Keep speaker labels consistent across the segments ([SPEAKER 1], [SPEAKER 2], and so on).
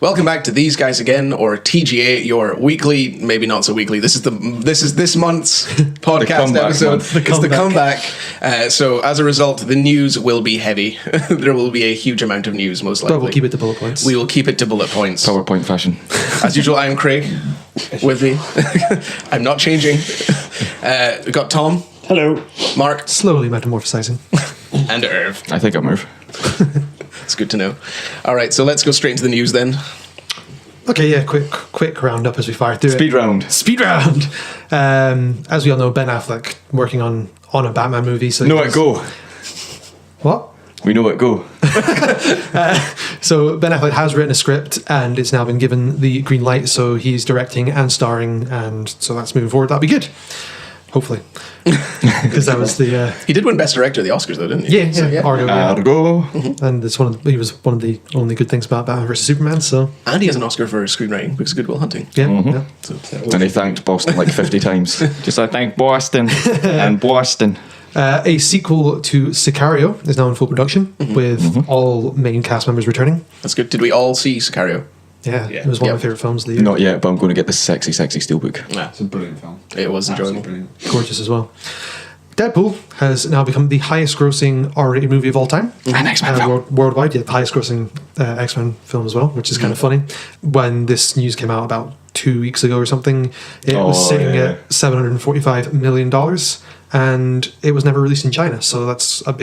[SPEAKER 1] Welcome back to These Guys Again, or TGA, your weekly, maybe not so weekly. This is this month's podcast episode. It's the comeback. So as a result, the news will be heavy. There will be a huge amount of news, most likely.
[SPEAKER 2] But we'll keep it to bullet points.
[SPEAKER 1] We will keep it to bullet points.
[SPEAKER 3] PowerPoint fashion. As
[SPEAKER 1] usual, I am Craig. With me, I'm not changing. We've got Tom.
[SPEAKER 4] Hello.
[SPEAKER 1] Mark.
[SPEAKER 2] Slowly metamorphosizing.
[SPEAKER 1] And Irv.
[SPEAKER 3] I think I'm Irv.
[SPEAKER 1] It's good to know. All right, so let's go straight into the news then.
[SPEAKER 2] Okay, yeah, quick roundup as we fire through
[SPEAKER 3] Speed round.
[SPEAKER 2] As we all know, Ben Affleck working on a Batman movie. So
[SPEAKER 3] know it go.
[SPEAKER 2] What?
[SPEAKER 3] We know it go.
[SPEAKER 2] So Ben Affleck has written a script and it's now been given the green light. So he's directing and starring, and so that's moving forward. That'll be good. Hopefully, because that was the.
[SPEAKER 1] He did win Best Director at the Oscars, though, didn't he?
[SPEAKER 2] Yeah, yeah. Argo.
[SPEAKER 3] Mm-hmm.
[SPEAKER 2] And he was one of the only good things about Batman vs Superman. So,
[SPEAKER 1] and he has an Oscar for screenwriting because of Good Will Hunting.
[SPEAKER 2] Yeah,
[SPEAKER 3] mm-hmm.
[SPEAKER 2] Yeah.
[SPEAKER 3] So, and he thanked Boston like 50 times. Just I thank Boston and Boston.
[SPEAKER 2] A sequel to Sicario is now in full production with all main cast members returning.
[SPEAKER 1] That's good. Did we all see Sicario?
[SPEAKER 2] Yeah, it was one of my favourite films of the year.
[SPEAKER 3] Not yet, but I'm going to get the sexy steelbook.
[SPEAKER 1] Yeah.
[SPEAKER 4] It's a brilliant film.
[SPEAKER 1] It was enjoyable.
[SPEAKER 4] Brilliant.
[SPEAKER 2] Gorgeous as well. Deadpool has now become the highest grossing R-rated movie of all time.
[SPEAKER 3] An X-Men film.
[SPEAKER 2] Worldwide, yeah, the highest grossing X-Men film as well, which is kind of funny. When this news came out about 2 weeks ago or something, it was sitting at $745 million, and it was never released in China, so that's a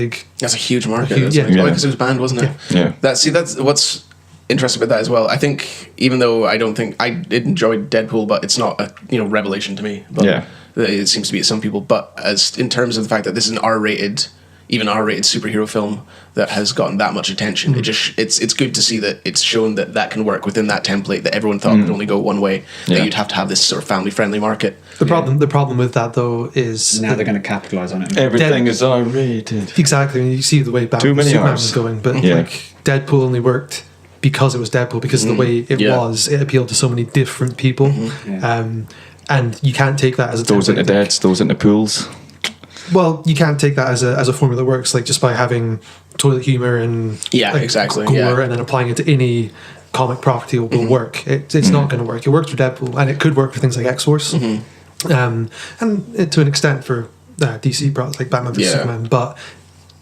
[SPEAKER 1] huge market.
[SPEAKER 2] Because
[SPEAKER 1] it was banned, wasn't it?
[SPEAKER 3] Yeah.
[SPEAKER 1] That's what's interesting about that as well. I think, even though I don't think I did enjoy Deadpool, but it's not a revelation to me. But it seems to be to some people. But as in terms of the fact that this is an R-rated superhero film that has gotten that much attention, it's good to see that it's shown that can work within that template that everyone thought could only go one way. That you'd have to have this sort of family-friendly market.
[SPEAKER 2] The problem with that though is
[SPEAKER 4] now they're going to capitalise on it.
[SPEAKER 3] Everything is R-rated.
[SPEAKER 2] Exactly. I mean, you see the way Batman Superman was going, but like Deadpool only worked because it was Deadpool, because of the way it appealed to so many different people. And you can't take that as a
[SPEAKER 3] those into deads, those into pools.
[SPEAKER 2] Well, you can't take that as a formula that works, like just by having toilet humor and gore and then applying it to any comic property will work. It's not going to work. It worked for Deadpool, and it could work for things like X-Force, and to an extent for DC products like Batman vs Superman, but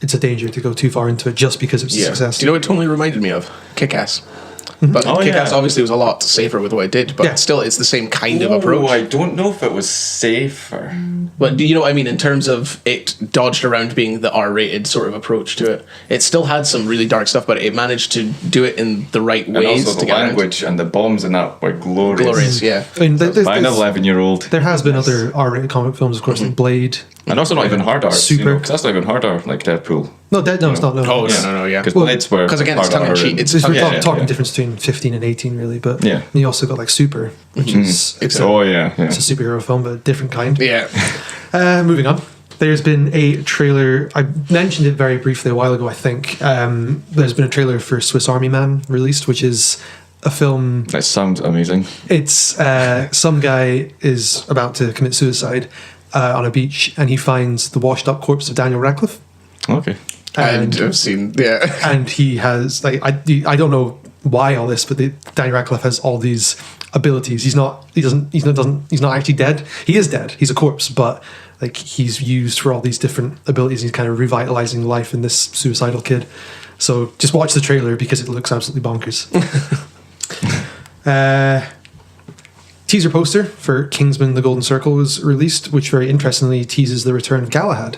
[SPEAKER 2] it's a danger to go too far into it just because it's a success.
[SPEAKER 1] Do you know what it totally reminded me of? Kick-Ass. But Kick-Ass obviously was a lot safer with what it did, but still it's the same kind of approach.
[SPEAKER 3] I don't know if it was safer.
[SPEAKER 1] But do you know what I mean in terms of it dodged around being the R-rated sort of approach to it? It still had some really dark stuff, but it managed to do it in the right ways.
[SPEAKER 3] And also the language and the bombs and that were glorious.
[SPEAKER 1] Glorious, yeah.
[SPEAKER 2] I mean,
[SPEAKER 3] by an 11-year-old.
[SPEAKER 2] There has been other R-rated comic films, of course, like Blade.
[SPEAKER 3] And also not even hard R.
[SPEAKER 2] Super.
[SPEAKER 3] Because that's not even hard R, like Deadpool.
[SPEAKER 2] No, it's not. No.
[SPEAKER 1] Oh, no, yeah.
[SPEAKER 3] Because Blades were
[SPEAKER 1] because again, it's tongue-in-cheek.
[SPEAKER 2] We're talking difference between 15 and 18, really. But you also got like Super, which is it's a superhero film, but a different kind.
[SPEAKER 1] Yeah.
[SPEAKER 2] Moving on. There's been a trailer. I mentioned it very briefly a while ago, I think. There's been a trailer for Swiss Army Man released, which is a film.
[SPEAKER 3] That sounds amazing.
[SPEAKER 2] It's some guy is about to commit suicide on a beach, and he finds the washed up corpse of Daniel Radcliffe.
[SPEAKER 3] Okay.
[SPEAKER 1] And I've seen,
[SPEAKER 2] and he has like I don't know why all this, but Daniel Radcliffe has all these abilities. He's not actually dead. He is dead. He's a corpse, but like he's used for all these different abilities. He's kind of revitalizing life in this suicidal kid. So just watch the trailer because it looks absolutely bonkers. Teaser poster for Kingsman: The Golden Circle was released, which very interestingly teases the return of Galahad.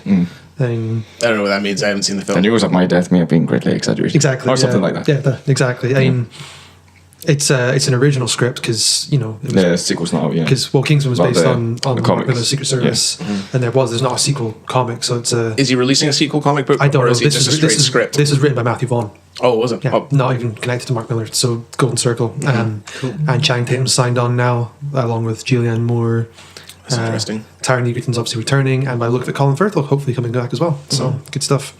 [SPEAKER 1] I don't know what that means. I haven't seen the film.
[SPEAKER 3] The news of my death may have been greatly exaggerated.
[SPEAKER 2] Exactly.
[SPEAKER 3] Or something like that.
[SPEAKER 2] Yeah, exactly. I mean, it's an original script because,
[SPEAKER 3] the sequel's not out yet.
[SPEAKER 2] Because, Kingsman was based on the Secret Service, and there's not a sequel comic, so it's a...
[SPEAKER 1] Is he releasing a sequel comic book?
[SPEAKER 2] I don't know.
[SPEAKER 1] Is it just a straight script?
[SPEAKER 2] This is written by Matthew Vaughn.
[SPEAKER 1] Oh, was it?
[SPEAKER 2] Yeah, not even connected to Mark Miller. So, Golden Circle. And Channing Tatum signed on now, along with Julianne Moore.
[SPEAKER 1] That's interesting.
[SPEAKER 2] Taron Egerton's obviously returning, and by the look at Colin Firth, hopefully coming back as well. So, good stuff.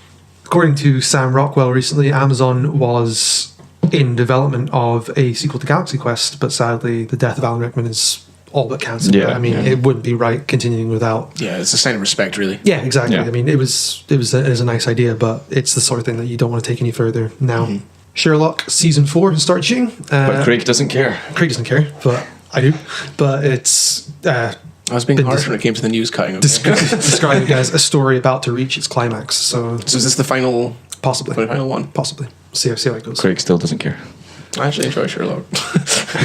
[SPEAKER 2] According to Sam Rockwell recently, Amazon was in development of a sequel to Galaxy Quest, but sadly the death of Alan Rickman is all but cancelled. It wouldn't be right continuing without.
[SPEAKER 1] Yeah, it's a sign of respect, really.
[SPEAKER 2] Yeah, exactly. I mean, it was a nice idea, but it's the sort of thing that you don't want to take any further now. Sherlock season 4 has started shooting.
[SPEAKER 3] But Craig doesn't care.
[SPEAKER 2] Craig doesn't care, but I do. But it's
[SPEAKER 1] I was being harsh when it came to the news cutting.
[SPEAKER 2] Described as a story about to reach its climax. So
[SPEAKER 1] is this the final?
[SPEAKER 2] Possibly.
[SPEAKER 1] Final one?
[SPEAKER 2] Possibly. See how it goes.
[SPEAKER 3] Craig still doesn't care.
[SPEAKER 1] I actually enjoy Sherlock.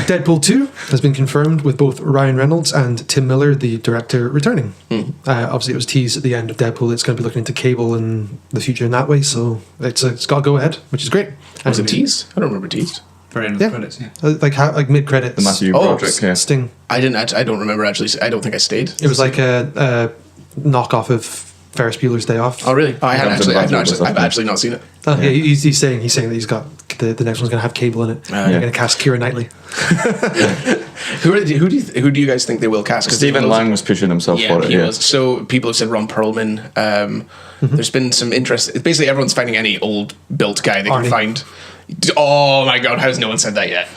[SPEAKER 2] Deadpool 2 has been confirmed with both Ryan Reynolds and Tim Miller, the director, returning. Obviously, it was teased at the end of Deadpool. It's going to be looking into cable in the future in that way, so it's got to go ahead, which is great.
[SPEAKER 1] Was it teased? I don't remember teased.
[SPEAKER 4] Very end of the credits, yeah.
[SPEAKER 2] Like mid-credits.
[SPEAKER 3] The Matthew Broderick, yeah.
[SPEAKER 2] Sting.
[SPEAKER 1] I don't remember actually. I don't think I stayed.
[SPEAKER 2] It was like a knockoff of Ferris Bueller's Day Off.
[SPEAKER 1] Oh really? I've actually not seen it.
[SPEAKER 2] Yeah, he's saying that he's got the next one's going to have cable in it. They're going to cast Keira Knightley.
[SPEAKER 1] Who do you guys think they will cast?
[SPEAKER 3] Stephen Lang was pushing himself for it.
[SPEAKER 1] He was. So people have said Ron Perlman. There's been some interest. Basically, everyone's finding any old built guy they can find. Oh my god! How's no one said that yet?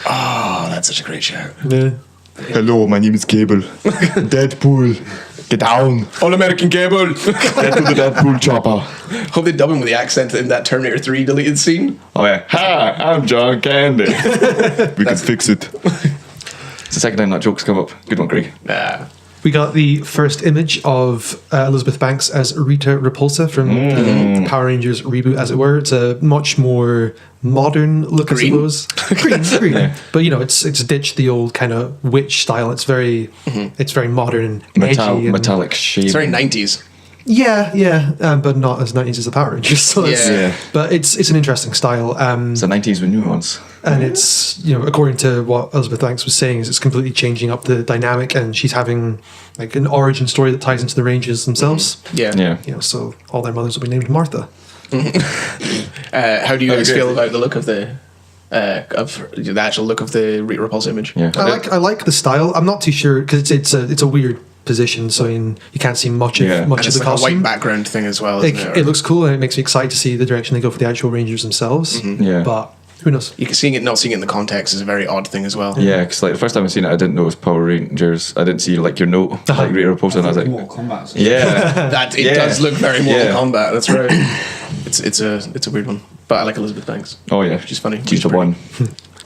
[SPEAKER 1] Oh, that's such a great shout.
[SPEAKER 2] Yeah.
[SPEAKER 3] Hello, my name is Cable. Deadpool. Get down.
[SPEAKER 1] All American Cable.
[SPEAKER 3] Get to the Deadpool chopper.
[SPEAKER 1] Hope they dub him with the accent in that Terminator 3 deleted scene.
[SPEAKER 3] Oh yeah. Hi, I'm John Candy. We can fix it. It's the second time that joke's come up. Good one, Craig.
[SPEAKER 2] We got the first image of Elizabeth Banks as Rita Repulsa from the Power Rangers reboot, as it were. It's a much more modern look, I suppose. Green. Yeah. But it's ditched the old kind of witch style. It's very modern and edgy.
[SPEAKER 3] Metallic shade.
[SPEAKER 1] It's very 90s.
[SPEAKER 2] Yeah, but not as 90s as the Power Rangers. So but it's an interesting style.
[SPEAKER 3] It's the 90s with nuance.
[SPEAKER 2] And it's, according to what Elizabeth Banks was saying, is it's completely changing up the dynamic, and she's having like an origin story that ties into the Rangers themselves.
[SPEAKER 1] Yeah.
[SPEAKER 2] So all their mothers will be named Martha.
[SPEAKER 1] How do you guys feel about the look of the actual look of the Rita Repulsa image?
[SPEAKER 3] Yeah.
[SPEAKER 2] I like the style. I'm not too sure because it's a weird position, so you can't see much of the
[SPEAKER 1] like
[SPEAKER 2] costume.
[SPEAKER 1] A white background thing as well.
[SPEAKER 2] It looks cool, and it makes me excited to see the direction they go for the actual Rangers themselves.
[SPEAKER 3] Yeah,
[SPEAKER 2] but who knows?
[SPEAKER 1] You can not seeing it in the context is a very odd thing as well.
[SPEAKER 3] Yeah, because like the first time I seen it, I didn't know it was Power Rangers. I didn't see like your note, like Rita Repulsa, and I was like,
[SPEAKER 4] Mortal Kombat.
[SPEAKER 3] Yeah,
[SPEAKER 1] it does look very Mortal Kombat. That's right. It's a weird one, but I like Elizabeth Banks.
[SPEAKER 3] Oh yeah,
[SPEAKER 1] she's funny.
[SPEAKER 3] She's the one.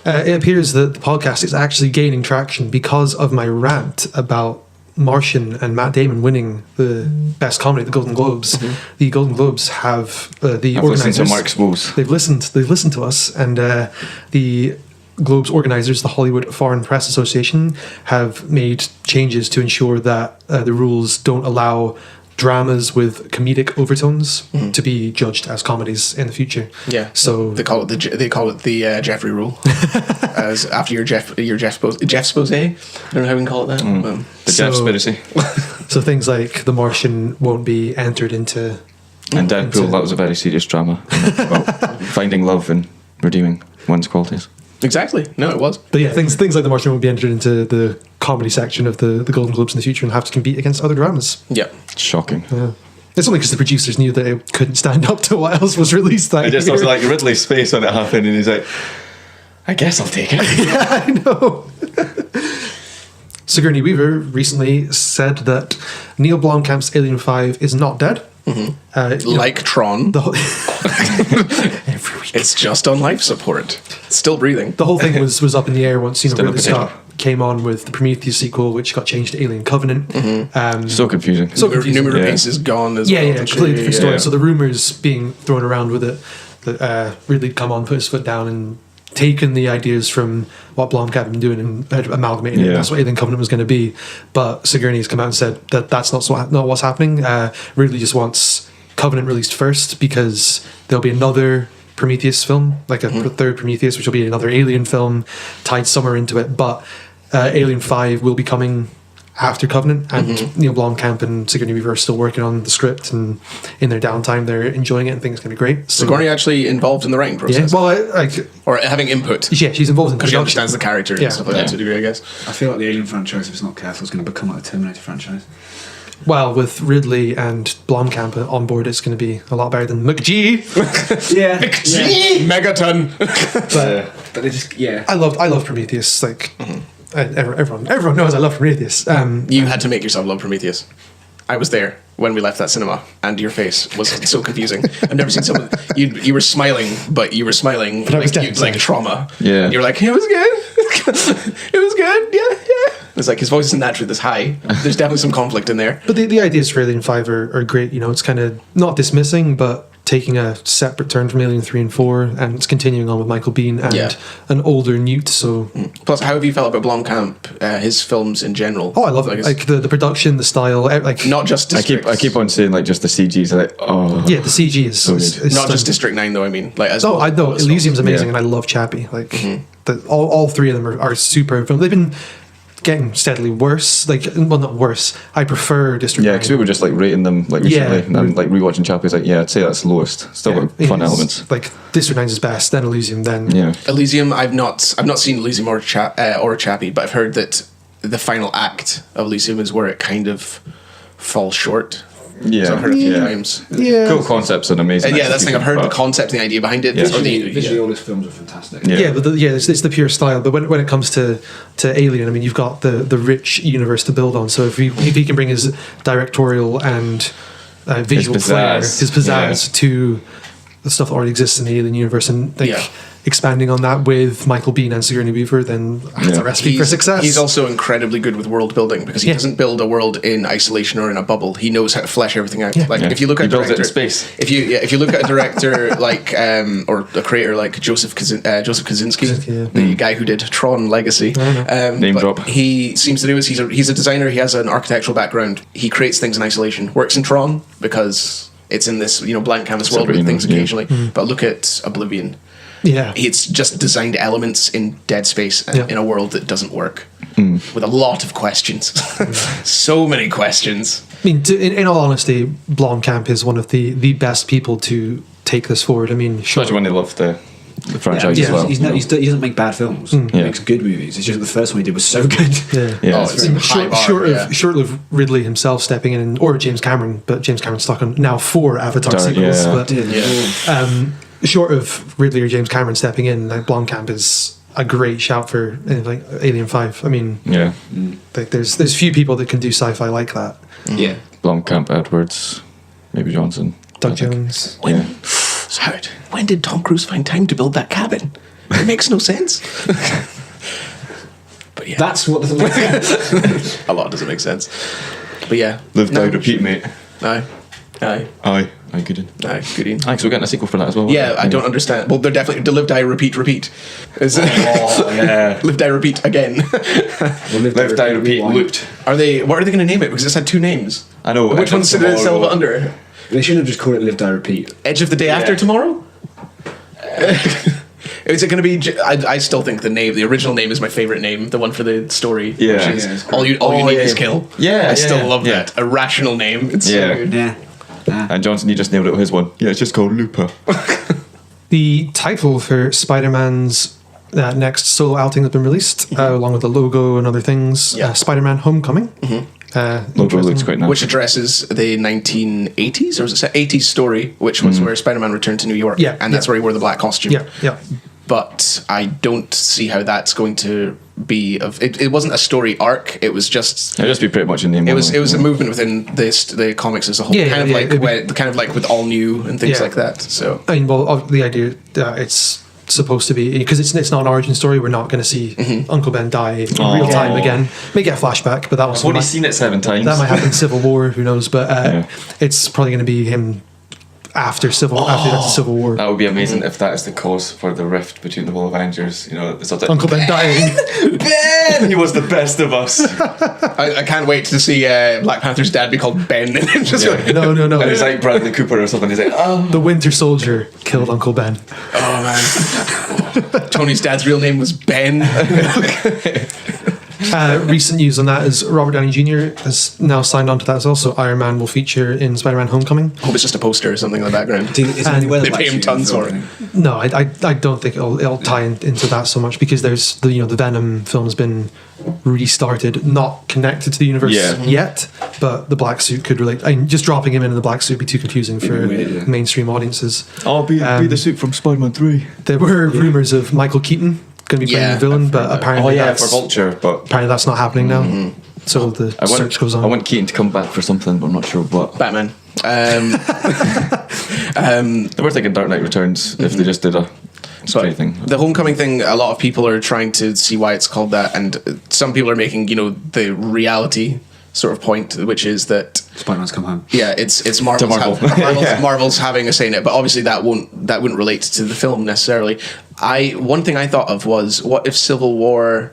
[SPEAKER 2] It appears that the podcast is actually gaining traction because of my rant about Martian and Matt Damon winning the best comedy at the Golden Globes. The Golden Globes have the organisers.
[SPEAKER 3] Mark's woes.
[SPEAKER 2] They've listened to us, and the Globes organisers, the Hollywood Foreign Press Association, have made changes to ensure that the rules don't allow dramas with comedic overtones to be judged as comedies in the future.
[SPEAKER 1] Yeah.
[SPEAKER 2] So
[SPEAKER 1] they call it the Jeffrey rule. As after your Jeff Spose. I don't know how we can call it that.
[SPEAKER 3] The Jeff Spiracy.
[SPEAKER 2] So things like The Martian won't be entered into.
[SPEAKER 3] And Deadpool, that was a very serious drama about finding love and redeeming one's qualities.
[SPEAKER 1] Exactly. No, it was.
[SPEAKER 2] But yeah, things like The Martian won't be entered into the comedy section of the Golden Globes in the future and have to compete against other dramas.
[SPEAKER 1] Yeah.
[SPEAKER 3] Shocking.
[SPEAKER 2] Yeah. It's only because the producers knew that it couldn't stand up to what else was released that
[SPEAKER 3] year. I was like Ridley's face when it happened, and he's like, I guess I'll take it.
[SPEAKER 2] Yeah, I know. Sigourney Weaver recently said that Neil Blomkamp's Alien 5 is not dead.
[SPEAKER 1] Like Tron.
[SPEAKER 2] Every week.
[SPEAKER 1] It's just on life support. It's still breathing.
[SPEAKER 2] The whole thing was up in the air once Ridley Scott came on with the Prometheus sequel, which got changed to Alien Covenant.
[SPEAKER 3] So confusing.
[SPEAKER 1] Numerous Base is gone as well.
[SPEAKER 2] Yeah, completely different story. So the rumours being thrown around with it, that Ridley'd come on, put his foot down, and taken the ideas from what Blomkamp had been doing and had amalgamated it. That's what Alien Covenant was going to be. But Sigourney has come out and said that that's not what's happening. Ridley just wants Covenant released first because there'll be another Prometheus film, like a third Prometheus, which will be another Alien film tied somewhere into it. But Alien 5 will be coming after Covenant, and Neil Blomkamp and Sigourney Weaver are still working on the script, and in their downtime they're enjoying it and think it's going to be great. So,
[SPEAKER 1] Sigourney actually involved in the writing process?
[SPEAKER 2] Yeah, well,
[SPEAKER 1] or having input?
[SPEAKER 2] Yeah, she's involved in
[SPEAKER 1] because she understands the character and stuff like that to a degree, I guess.
[SPEAKER 4] I feel like the Alien franchise, if it's not careful, is going to become like the Terminator franchise.
[SPEAKER 2] Well, with Ridley and Blomkamp on board, it's going to be a lot better than McG.
[SPEAKER 1] McG! Megaton!
[SPEAKER 4] But they just,
[SPEAKER 2] I love Prometheus. Like, everyone knows I love Prometheus.
[SPEAKER 1] You had to make yourself love Prometheus. I was there. when we left that cinema, and your face was so confusing. I've never seen someone. You were smiling, but you were smiling like trauma.
[SPEAKER 3] Yeah.
[SPEAKER 1] You were like, it was good. It was good. Yeah. It's like his voice isn't naturally this high. There's definitely some conflict in there.
[SPEAKER 2] But the ideas for Alien 5 are great. You know, it's kind of not dismissing, but taking a separate turn from Alien 3 and 4, and it's continuing on with Michael Biehn and an older Newt. So,
[SPEAKER 1] plus, how have you felt about Blomkamp, his films in general?
[SPEAKER 2] Oh, I love it. Like the production, the style, like
[SPEAKER 1] not just District.
[SPEAKER 3] I keep on saying like just the CGs. Like
[SPEAKER 2] yeah, the CG is so
[SPEAKER 1] good. Not just District 9 though. I mean, like as
[SPEAKER 2] I know Elysium's amazing, and I love Chappie. Like all three of them are superb films. They've been getting steadily worse. Like, well, not worse. I prefer District 9.
[SPEAKER 3] Yeah, because we were just like rating them like recently, and then like rewatching Chappie's like, I'd say that's lowest. Still got fun elements.
[SPEAKER 2] Like District 9 is best, then Elysium, then
[SPEAKER 1] Elysium. I've not seen Elysium or Chappie, but I've heard that the final act of Elysium is where it kind of falls short.
[SPEAKER 3] Yeah,
[SPEAKER 1] so I've heard a few times.
[SPEAKER 2] Yeah,
[SPEAKER 3] cool concepts and amazing.
[SPEAKER 1] Yeah, that's the thing. I've heard the concept and the idea behind it.
[SPEAKER 4] Visually, all his films are fantastic.
[SPEAKER 2] It's the pure style. But when it comes to Alien, I mean, you've got the rich universe to build on. So if he can bring his directorial and visual flair, his pizzazz to the stuff that already exists in the Alien universe, and expanding on that with Michael Biehn and Sigourney Weaver, then that's a recipe for success.
[SPEAKER 1] He's also incredibly good with world building because he doesn't build a world in isolation or in a bubble. He knows how to flesh everything out. If you look at a director,
[SPEAKER 3] in space.
[SPEAKER 1] If you look at a director like or a creator like Joseph Kosinski, the guy who did Tron Legacy,
[SPEAKER 3] name drop.
[SPEAKER 1] He seems to do is he's a designer. He has an architectural background. He creates things in isolation. Works in Tron because it's in this blank canvas world with things occasionally. But look at Oblivion.
[SPEAKER 2] Yeah,
[SPEAKER 1] it's just designed elements in dead space in a world that doesn't work, with a lot of questions. So many questions.
[SPEAKER 2] I mean, in all honesty, Blomkamp is one of the best people to take this forward. I mean,
[SPEAKER 3] especially when they love the franchise as well.
[SPEAKER 4] He doesn't make bad films. He makes good movies. It's just the first one he did was so good.
[SPEAKER 2] Short of Ridley himself stepping in, or James Cameron, but James Cameron's stuck on now 4 Avatar sequels. Short of Ridley or James Cameron stepping in, like Blomkamp is a great shout for like Alien 5. I mean, like there's few people that can do sci-fi like that.
[SPEAKER 1] Yeah,
[SPEAKER 3] Blomkamp, Edwards, maybe Johnson,
[SPEAKER 2] Doug Jones.
[SPEAKER 1] When did Tom Cruise find time to build that cabin? It makes no sense. But yeah,
[SPEAKER 4] that's what doesn't make sense.
[SPEAKER 1] A lot doesn't make sense. But yeah,
[SPEAKER 3] live, die, repeat, mate.
[SPEAKER 1] Aye.
[SPEAKER 3] Good in.
[SPEAKER 1] Good in.
[SPEAKER 3] So we're getting a sequel for that as well.
[SPEAKER 1] Yeah, I don't understand. Well, they're definitely live, die, repeat. Is it? Live, die, repeat again.
[SPEAKER 3] Live, die, repeat, looped.
[SPEAKER 1] What are they going to name it? Because it's had 2 names.
[SPEAKER 3] I know.
[SPEAKER 1] Which one's Citadel Silva under?
[SPEAKER 4] They shouldn't have just called it Live, Die, Repeat.
[SPEAKER 1] Edge of the Day After Tomorrow? Is it going to be? I still think the original name is my favorite name. The one for the story.
[SPEAKER 3] Yeah.
[SPEAKER 1] Which is all you need is kill.
[SPEAKER 3] Yeah.
[SPEAKER 1] I still love that. A rational name. It's so good.
[SPEAKER 4] Yeah.
[SPEAKER 3] And Johnson, you just nailed it with his one. Yeah, it's just called Looper.
[SPEAKER 2] The title for Spider-Man's next solo outing has been released, along with the logo and other things. Spider-Man Homecoming.
[SPEAKER 3] Logo looks quite nice.
[SPEAKER 1] Which addresses the 1980s, or was it 80s story, which was where Spider-Man returned to New York. And that's where he wore the black costume.
[SPEAKER 2] Yeah.
[SPEAKER 1] But I don't see how that's going to be it wasn't a story arc. It was just
[SPEAKER 3] it'd just be pretty much in the name.
[SPEAKER 1] It was a movement within the comics as a whole. Kind of like with All New and things like that. So
[SPEAKER 2] I mean, well, the idea it's supposed to be, because it's not an origin story. We're not going to see Uncle Ben die in real time again. May get a flashback, but that was
[SPEAKER 3] I've already seen it 7 times.
[SPEAKER 2] That might happen in Civil War. Who knows? But it's probably going to be him after Civil War.
[SPEAKER 3] That would be amazing if that is the cause for the rift between the whole Avengers. It's sort of
[SPEAKER 2] Uncle Ben dying.
[SPEAKER 3] Ben, he was the best of us.
[SPEAKER 1] I can't wait to see Black Panther's dad be called Ben.
[SPEAKER 2] No.
[SPEAKER 3] And he's like Bradley Cooper or something. He's like,
[SPEAKER 2] the Winter Soldier killed Uncle Ben.
[SPEAKER 1] Oh man. Tony's dad's real name was Ben.
[SPEAKER 2] Recent news on that is Robert Downey Jr. has now signed on to that as well, so Iron Man will feature in Spider-Man Homecoming.
[SPEAKER 1] I hope it's just a poster or something in the background.
[SPEAKER 4] They
[SPEAKER 1] pay him tons for it.
[SPEAKER 2] No, I don't think it'll tie into that so much, because there's the Venom film has been restarted, not connected to the universe yet, but the black suit could relate. Just dropping him in the black suit would be too confusing for mainstream audiences.
[SPEAKER 3] I'll be the suit from Spider-Man 3.
[SPEAKER 2] There were rumours of Michael Keaton going to be playing the villain, but apparently
[SPEAKER 3] for Vulture, but
[SPEAKER 2] apparently that's not happening now. So the search goes on.
[SPEAKER 3] I want Keaton to come back for something, but I'm not sure what.
[SPEAKER 1] Batman.
[SPEAKER 3] They were thinking Dark Knight Returns if they just did a straight thing.
[SPEAKER 1] The Homecoming thing, a lot of people are trying to see why it's called that, and some people are making, the reality sort of point, which is that
[SPEAKER 4] Spider-Man's come home.
[SPEAKER 1] Yeah, it's Marvel's, Marvel's having a say in it, but obviously that wouldn't relate to the film necessarily. One thing I thought of was, what if Civil War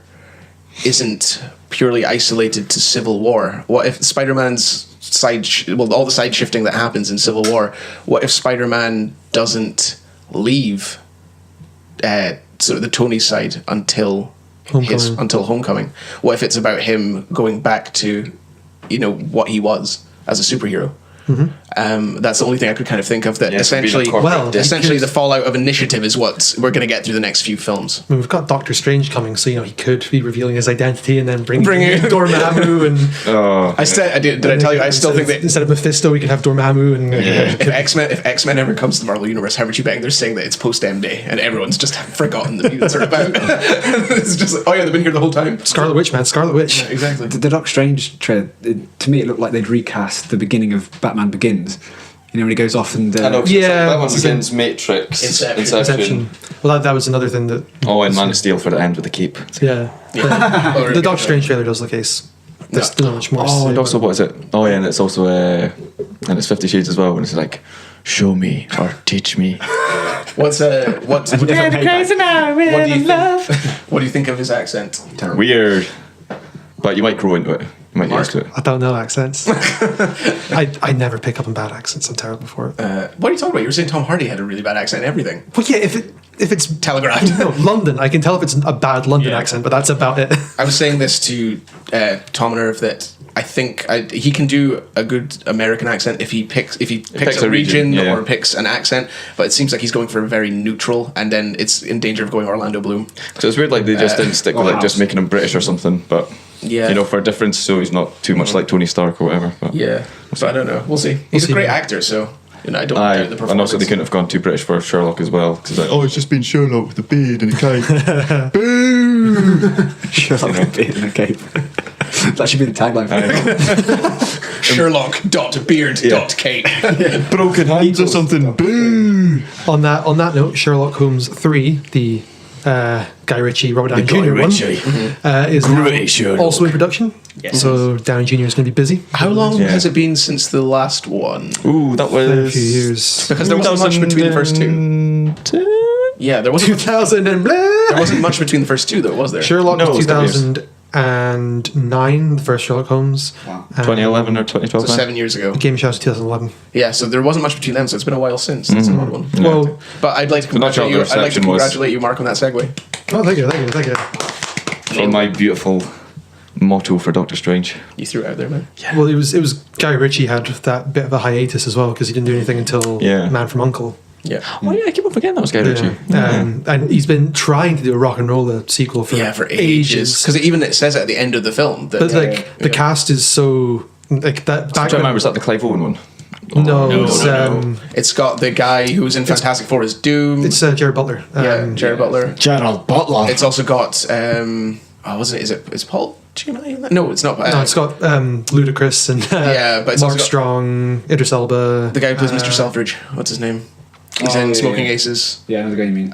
[SPEAKER 1] isn't purely isolated to Civil War? What if Spider-Man's all the side shifting that happens in Civil War, what if Spider-Man doesn't leave sort of the Tony side until Homecoming? What if it's about him going back to what he was as a superhero? That's the only thing I could kind of think of. That essentially the fallout of Initiative is what we're going to get through the next few films.
[SPEAKER 2] I mean, we've got Doctor Strange coming, so he could be revealing his identity and then bringing in Dormammu and.
[SPEAKER 1] Did I tell you? I still think that
[SPEAKER 2] instead of Mephisto, we could have Dormammu and.
[SPEAKER 1] If X-Men ever comes to the Marvel Universe, how much you betting they're saying that it's post-M Day and everyone's just forgotten the mutants are about? It's just like, oh yeah, they've been here the whole time.
[SPEAKER 2] Scarlet Witch, man, Scarlet Witch.
[SPEAKER 1] Yeah, exactly.
[SPEAKER 4] The Doctor Strange trailer, to me, it looked like they'd recast the beginning of Batman Begins. When he goes off and...
[SPEAKER 3] Batman Begins, Matrix, Inception.
[SPEAKER 2] Well, that was another thing that...
[SPEAKER 3] Oh, and Man of Steel for the end with the cape.
[SPEAKER 2] Yeah. The Doctor Strange trailer does the case. There's not much more.
[SPEAKER 3] Oh, and also, what is it? Oh, yeah, and it's also... and it's 50 Shades as well, and it's like, show me or teach me.
[SPEAKER 1] What do you think of his accent?
[SPEAKER 3] Terrible. Weird. But you might grow into it. You might get used to it.
[SPEAKER 2] I don't know accents. I never pick up on bad accents. I'm terrible for it.
[SPEAKER 1] What are you talking about? You were saying Tom Hardy had a really bad accent and everything.
[SPEAKER 2] Well, yeah, if it's
[SPEAKER 1] telegraphed.
[SPEAKER 2] No, London. I can tell if it's a bad London accent, but that's about it.
[SPEAKER 1] I was saying this to Tom and Irv that I think he can do a good American accent if he picks a region or picks an accent, but it seems like he's going for a very neutral, and then it's in danger of going Orlando Bloom.
[SPEAKER 3] So it's weird, like they just didn't stick with just making him British or something, but for a difference, so he's not too much like Tony Stark or whatever. But
[SPEAKER 1] so I don't know. We'll see. He's a great actor, so. I don't doubt the performance.
[SPEAKER 3] And also they couldn't have gone too British for Sherlock as well, because it's like, it's just been Sherlock with a beard and a cape. Boo!
[SPEAKER 4] Sherlock with a beard and a cape. That should be the tagline for it.
[SPEAKER 1] Sherlock.beard.cape.
[SPEAKER 3] Broken hands or something. Boo!
[SPEAKER 2] On that note, Sherlock Holmes 3, the Guy Ritchie, Robert Downey Jr. one, is also in production. Yes. So Downey Jr. is going to be busy.
[SPEAKER 1] How long has it been since the last one?
[SPEAKER 3] Ooh, that was
[SPEAKER 2] a few years.
[SPEAKER 1] Because there wasn't much between the first two. Yeah, there wasn't
[SPEAKER 2] 2000 and blah.
[SPEAKER 1] There wasn't much between the first two, though, was there?
[SPEAKER 2] Sherlock was 2009, the first Sherlock Holmes.
[SPEAKER 3] Wow. 2011 or 2012.
[SPEAKER 1] So 7 years ago.
[SPEAKER 2] Game Show was 2011.
[SPEAKER 1] Yeah, so there wasn't much between them, so it's been a while since. That's an odd one.
[SPEAKER 2] Yeah. Well,
[SPEAKER 1] but I'd like to congratulate you, Mark, on that segue.
[SPEAKER 2] Oh, thank you.
[SPEAKER 3] For my beautiful motto for Doctor Strange.
[SPEAKER 1] You threw it out there, man.
[SPEAKER 2] Yeah. Well, it was Guy Ritchie had that bit of a hiatus as well, because he didn't do anything until Man from U.N.C.L.E.
[SPEAKER 1] Yeah.
[SPEAKER 3] Oh yeah, I keep on forgetting that was Guy Ritchie.
[SPEAKER 2] And he's been trying to do a rock and roller sequel for ages.
[SPEAKER 1] Because it says it at the end of the film. That,
[SPEAKER 2] but the cast is so like that.
[SPEAKER 3] Back when was that the Clive Owen one?
[SPEAKER 2] No.
[SPEAKER 1] It's got the guy who was in Fantastic Four as Doom.
[SPEAKER 2] It's Jared Butler.
[SPEAKER 1] Jared Butler.
[SPEAKER 3] Gerald Butler.
[SPEAKER 1] It's also got wasn't it? Is Paul Giamatti in that? No, it's not.
[SPEAKER 2] No, it's got Ludacris and
[SPEAKER 1] but it's
[SPEAKER 2] Mark Strong, Idris Elba.
[SPEAKER 1] The guy who plays Mr. Selfridge. What's his name? He's in Smoking Aces.
[SPEAKER 4] Yeah, I know the guy you mean.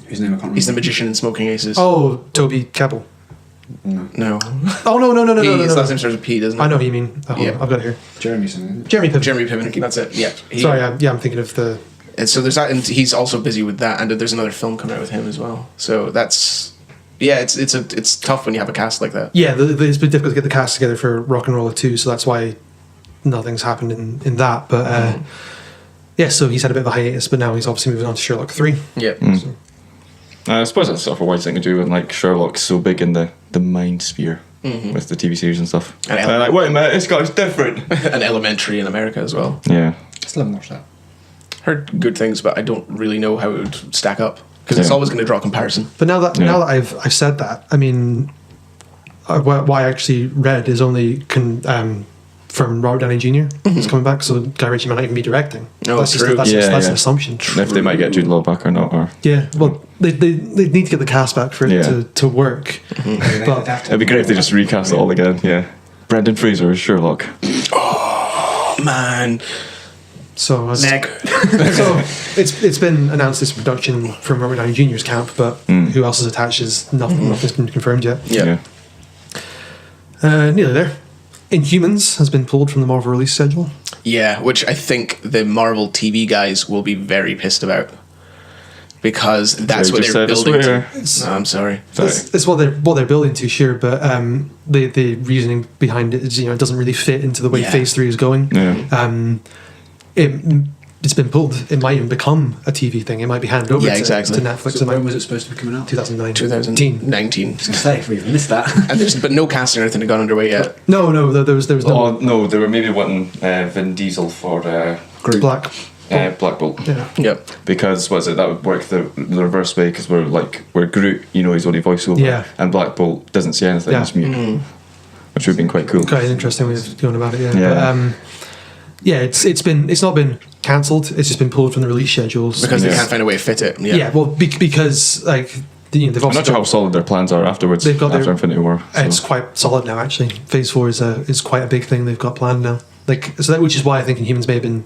[SPEAKER 1] Whose name I can't remember. He's the magician in Smoking Aces.
[SPEAKER 2] Oh, Toby Kebbell.
[SPEAKER 1] No.
[SPEAKER 2] Oh no.
[SPEAKER 1] His last name starts with P, doesn't it?
[SPEAKER 2] I know who you mean. I've got it here.
[SPEAKER 4] Jeremy Piven.
[SPEAKER 2] Jeremy Piven.
[SPEAKER 1] That's it. Yeah.
[SPEAKER 2] Sorry, I'm thinking of the.
[SPEAKER 1] And so there's that, and he's also busy with that, and there's another film coming out with him as well. So that's. Yeah, it's tough when you have a cast like that.
[SPEAKER 2] Yeah, it's been difficult to get the cast together for Rock and Roller 2, so that's why nothing's happened in that. But so he's had a bit of a hiatus, but now he's obviously moving on to Sherlock 3.
[SPEAKER 1] Yeah.
[SPEAKER 2] So.
[SPEAKER 3] I suppose that's sort of a wise thing to do when like Sherlock's so big in the mind sphere with the TV series and stuff. And like, wait a minute, this guy's different.
[SPEAKER 1] And Elementary in America as well.
[SPEAKER 3] Yeah.
[SPEAKER 4] Still haven't watched that.
[SPEAKER 1] Heard good things, but I don't really know how it would stack up. Because it's always going to draw comparison.
[SPEAKER 2] But now that I've said that, I mean, what I actually read is only from Robert Downey Jr. who's coming back, so Guy Ritchie might not even be directing.
[SPEAKER 1] Oh,
[SPEAKER 2] that's an assumption.
[SPEAKER 3] If they might get Jude Law back or not, or
[SPEAKER 2] they need to get the cast back for it to work. But
[SPEAKER 3] it'd be great if they just recast it all again. Yeah, Brendan Fraser as Sherlock.
[SPEAKER 1] Oh man.
[SPEAKER 2] So it's been announced this production from Robert Downey Jr.'s camp, but who else is attached is nothing's been confirmed yet.
[SPEAKER 1] Yeah.
[SPEAKER 2] Nearly there. Inhumans has been pulled from the Marvel release schedule.
[SPEAKER 1] Yeah, which I think the Marvel TV guys will be very pissed about, because that's what they're building to. No, I'm sorry.
[SPEAKER 2] It's what they're building to, sure, but the reasoning behind it is, it doesn't really fit into the way Phase 3 is going.
[SPEAKER 3] Yeah.
[SPEAKER 2] It's been pulled. It might even become a TV thing. It might be handed over to Netflix.
[SPEAKER 4] So when was it supposed to be coming out?
[SPEAKER 2] 2019.
[SPEAKER 4] I was going to say, we missed that.
[SPEAKER 1] And but no casting or anything had gone underway yet.
[SPEAKER 2] No, there was no.
[SPEAKER 3] Oh no, they were maybe wanting Vin Diesel for
[SPEAKER 2] Black
[SPEAKER 3] Bolt.
[SPEAKER 2] Yeah.
[SPEAKER 1] Yep.
[SPEAKER 3] Because that would work the reverse way, because we're Groot, he's only voiceover.
[SPEAKER 2] Yeah.
[SPEAKER 3] And Black Bolt doesn't say anything.
[SPEAKER 2] Yeah.
[SPEAKER 3] It's mute, which would have been quite cool.
[SPEAKER 2] Quite an interesting way of going about it. Yeah.
[SPEAKER 3] Yeah.
[SPEAKER 2] But, it's not been cancelled. It's just been pulled from the release schedules
[SPEAKER 1] because they can't find a way to fit it.
[SPEAKER 2] Yeah. Well, because they've also
[SPEAKER 3] I'm not sure how solid their plans are afterwards. They've got after Infinity War. So.
[SPEAKER 2] It's quite solid now. Actually, Phase 4 is quite a big thing they've got planned now. Which is why I think Inhumans may have been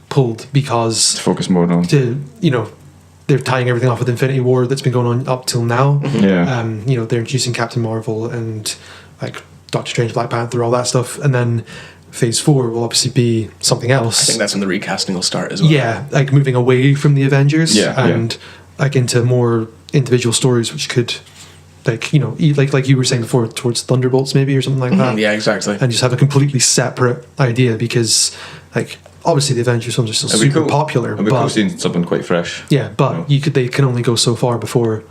[SPEAKER 2] pulled, because
[SPEAKER 3] to focus more on
[SPEAKER 2] they're tying everything off with Infinity War that's been going on up till now.
[SPEAKER 3] Yeah.
[SPEAKER 2] They're introducing Captain Marvel and Doctor Strange, Black Panther, all that stuff, and then Phase 4 will obviously be something else.
[SPEAKER 1] I think that's when the recasting will start as well.
[SPEAKER 2] Yeah, moving away from the Avengers and into more individual stories, which could, like you were saying before, towards Thunderbolts maybe, or something like that.
[SPEAKER 1] Yeah, exactly.
[SPEAKER 2] And just have a completely separate idea, because obviously the Avengers films are still super popular.
[SPEAKER 3] It'd be cool seeing something quite fresh.
[SPEAKER 2] Yeah, but they can only go so far before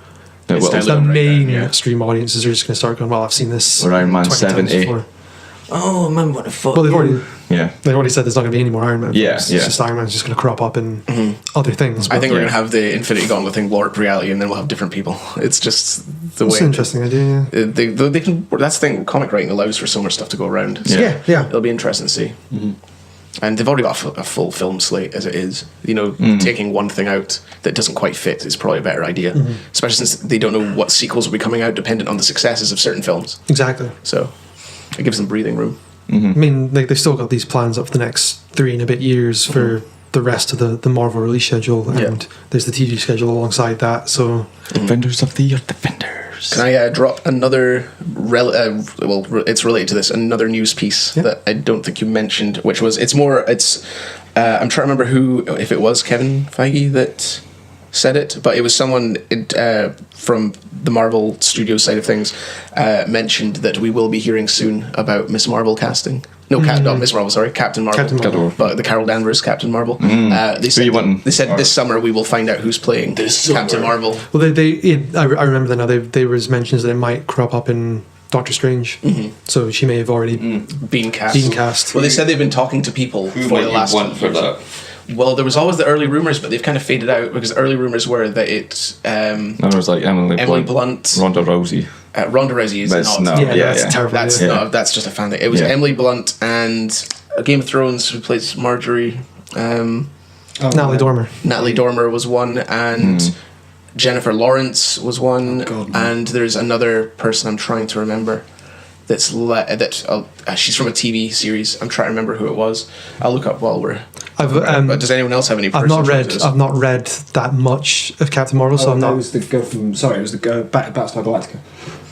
[SPEAKER 1] the
[SPEAKER 2] mainstream audiences are just going to start going, well, I've seen this.
[SPEAKER 3] Or Iron Man 7A.
[SPEAKER 1] Oh man, what the fuck!
[SPEAKER 2] Well, they've already said there's not going to be any more Iron Man.
[SPEAKER 3] Yeah,
[SPEAKER 2] It's just Iron Man's just going to crop up in other things.
[SPEAKER 1] I think we're going to have the Infinity Gauntlet thing blur up reality, and then we'll have different people. It's just the way.
[SPEAKER 2] It's an interesting idea. Yeah.
[SPEAKER 1] They can. That's the thing. Comic writing allows for so much stuff to go around. So
[SPEAKER 2] yeah.
[SPEAKER 1] It'll be interesting to see. And they've already got a full film slate as it is. Taking one thing out that doesn't quite fit is probably a better idea, especially since they don't know what sequels will be coming out dependent on the successes of certain films.
[SPEAKER 2] Exactly.
[SPEAKER 1] So it gives them breathing room.
[SPEAKER 2] I mean, they've still got these plans up for the next 3 and a bit years for the rest of the Marvel release schedule, and there's the TV schedule alongside that. So,
[SPEAKER 3] Defenders of the Earth, Defenders.
[SPEAKER 1] Can I drop another? It's related to this. Another news piece that I don't think you mentioned, which was I'm trying to remember if it was Kevin Feige that said it, but it was someone from the Marvel Studios side of things mentioned that we will be hearing soon about Miss Marvel casting. No, not Miss Marvel, sorry, Captain Marvel. But the Carol Danvers Captain Marvel. They said this summer we will find out who's playing Captain Marvel.
[SPEAKER 2] Well, I remember that now. There was mentions that it might crop up in Doctor Strange, so she may have already
[SPEAKER 1] been cast. Well, they said they've been talking to people
[SPEAKER 3] Who
[SPEAKER 1] for
[SPEAKER 3] might
[SPEAKER 1] the last
[SPEAKER 3] want for that?
[SPEAKER 1] Well, there was always the early rumours, but they've kind of faded out, because the early rumours were that it...
[SPEAKER 3] there was Emily Blunt, Ronda Rousey.
[SPEAKER 1] Ronda Rousey is
[SPEAKER 3] that's
[SPEAKER 1] not.
[SPEAKER 2] That's terrible.
[SPEAKER 1] That's just a fan thing. It was Emily Blunt and Game of Thrones, who plays Marjorie.
[SPEAKER 2] Natalie Dormer.
[SPEAKER 1] Natalie Dormer was one, and Jennifer Lawrence was one, and there's another person I'm trying to remember. She's from a TV series. I'm trying to remember who it was. I'll look up while we're. But does anyone else have any?
[SPEAKER 2] I've not read that much of Captain Marvel, so I'm not.
[SPEAKER 4] It was the girl from. Sorry, it was the girl Battlestar Galactica.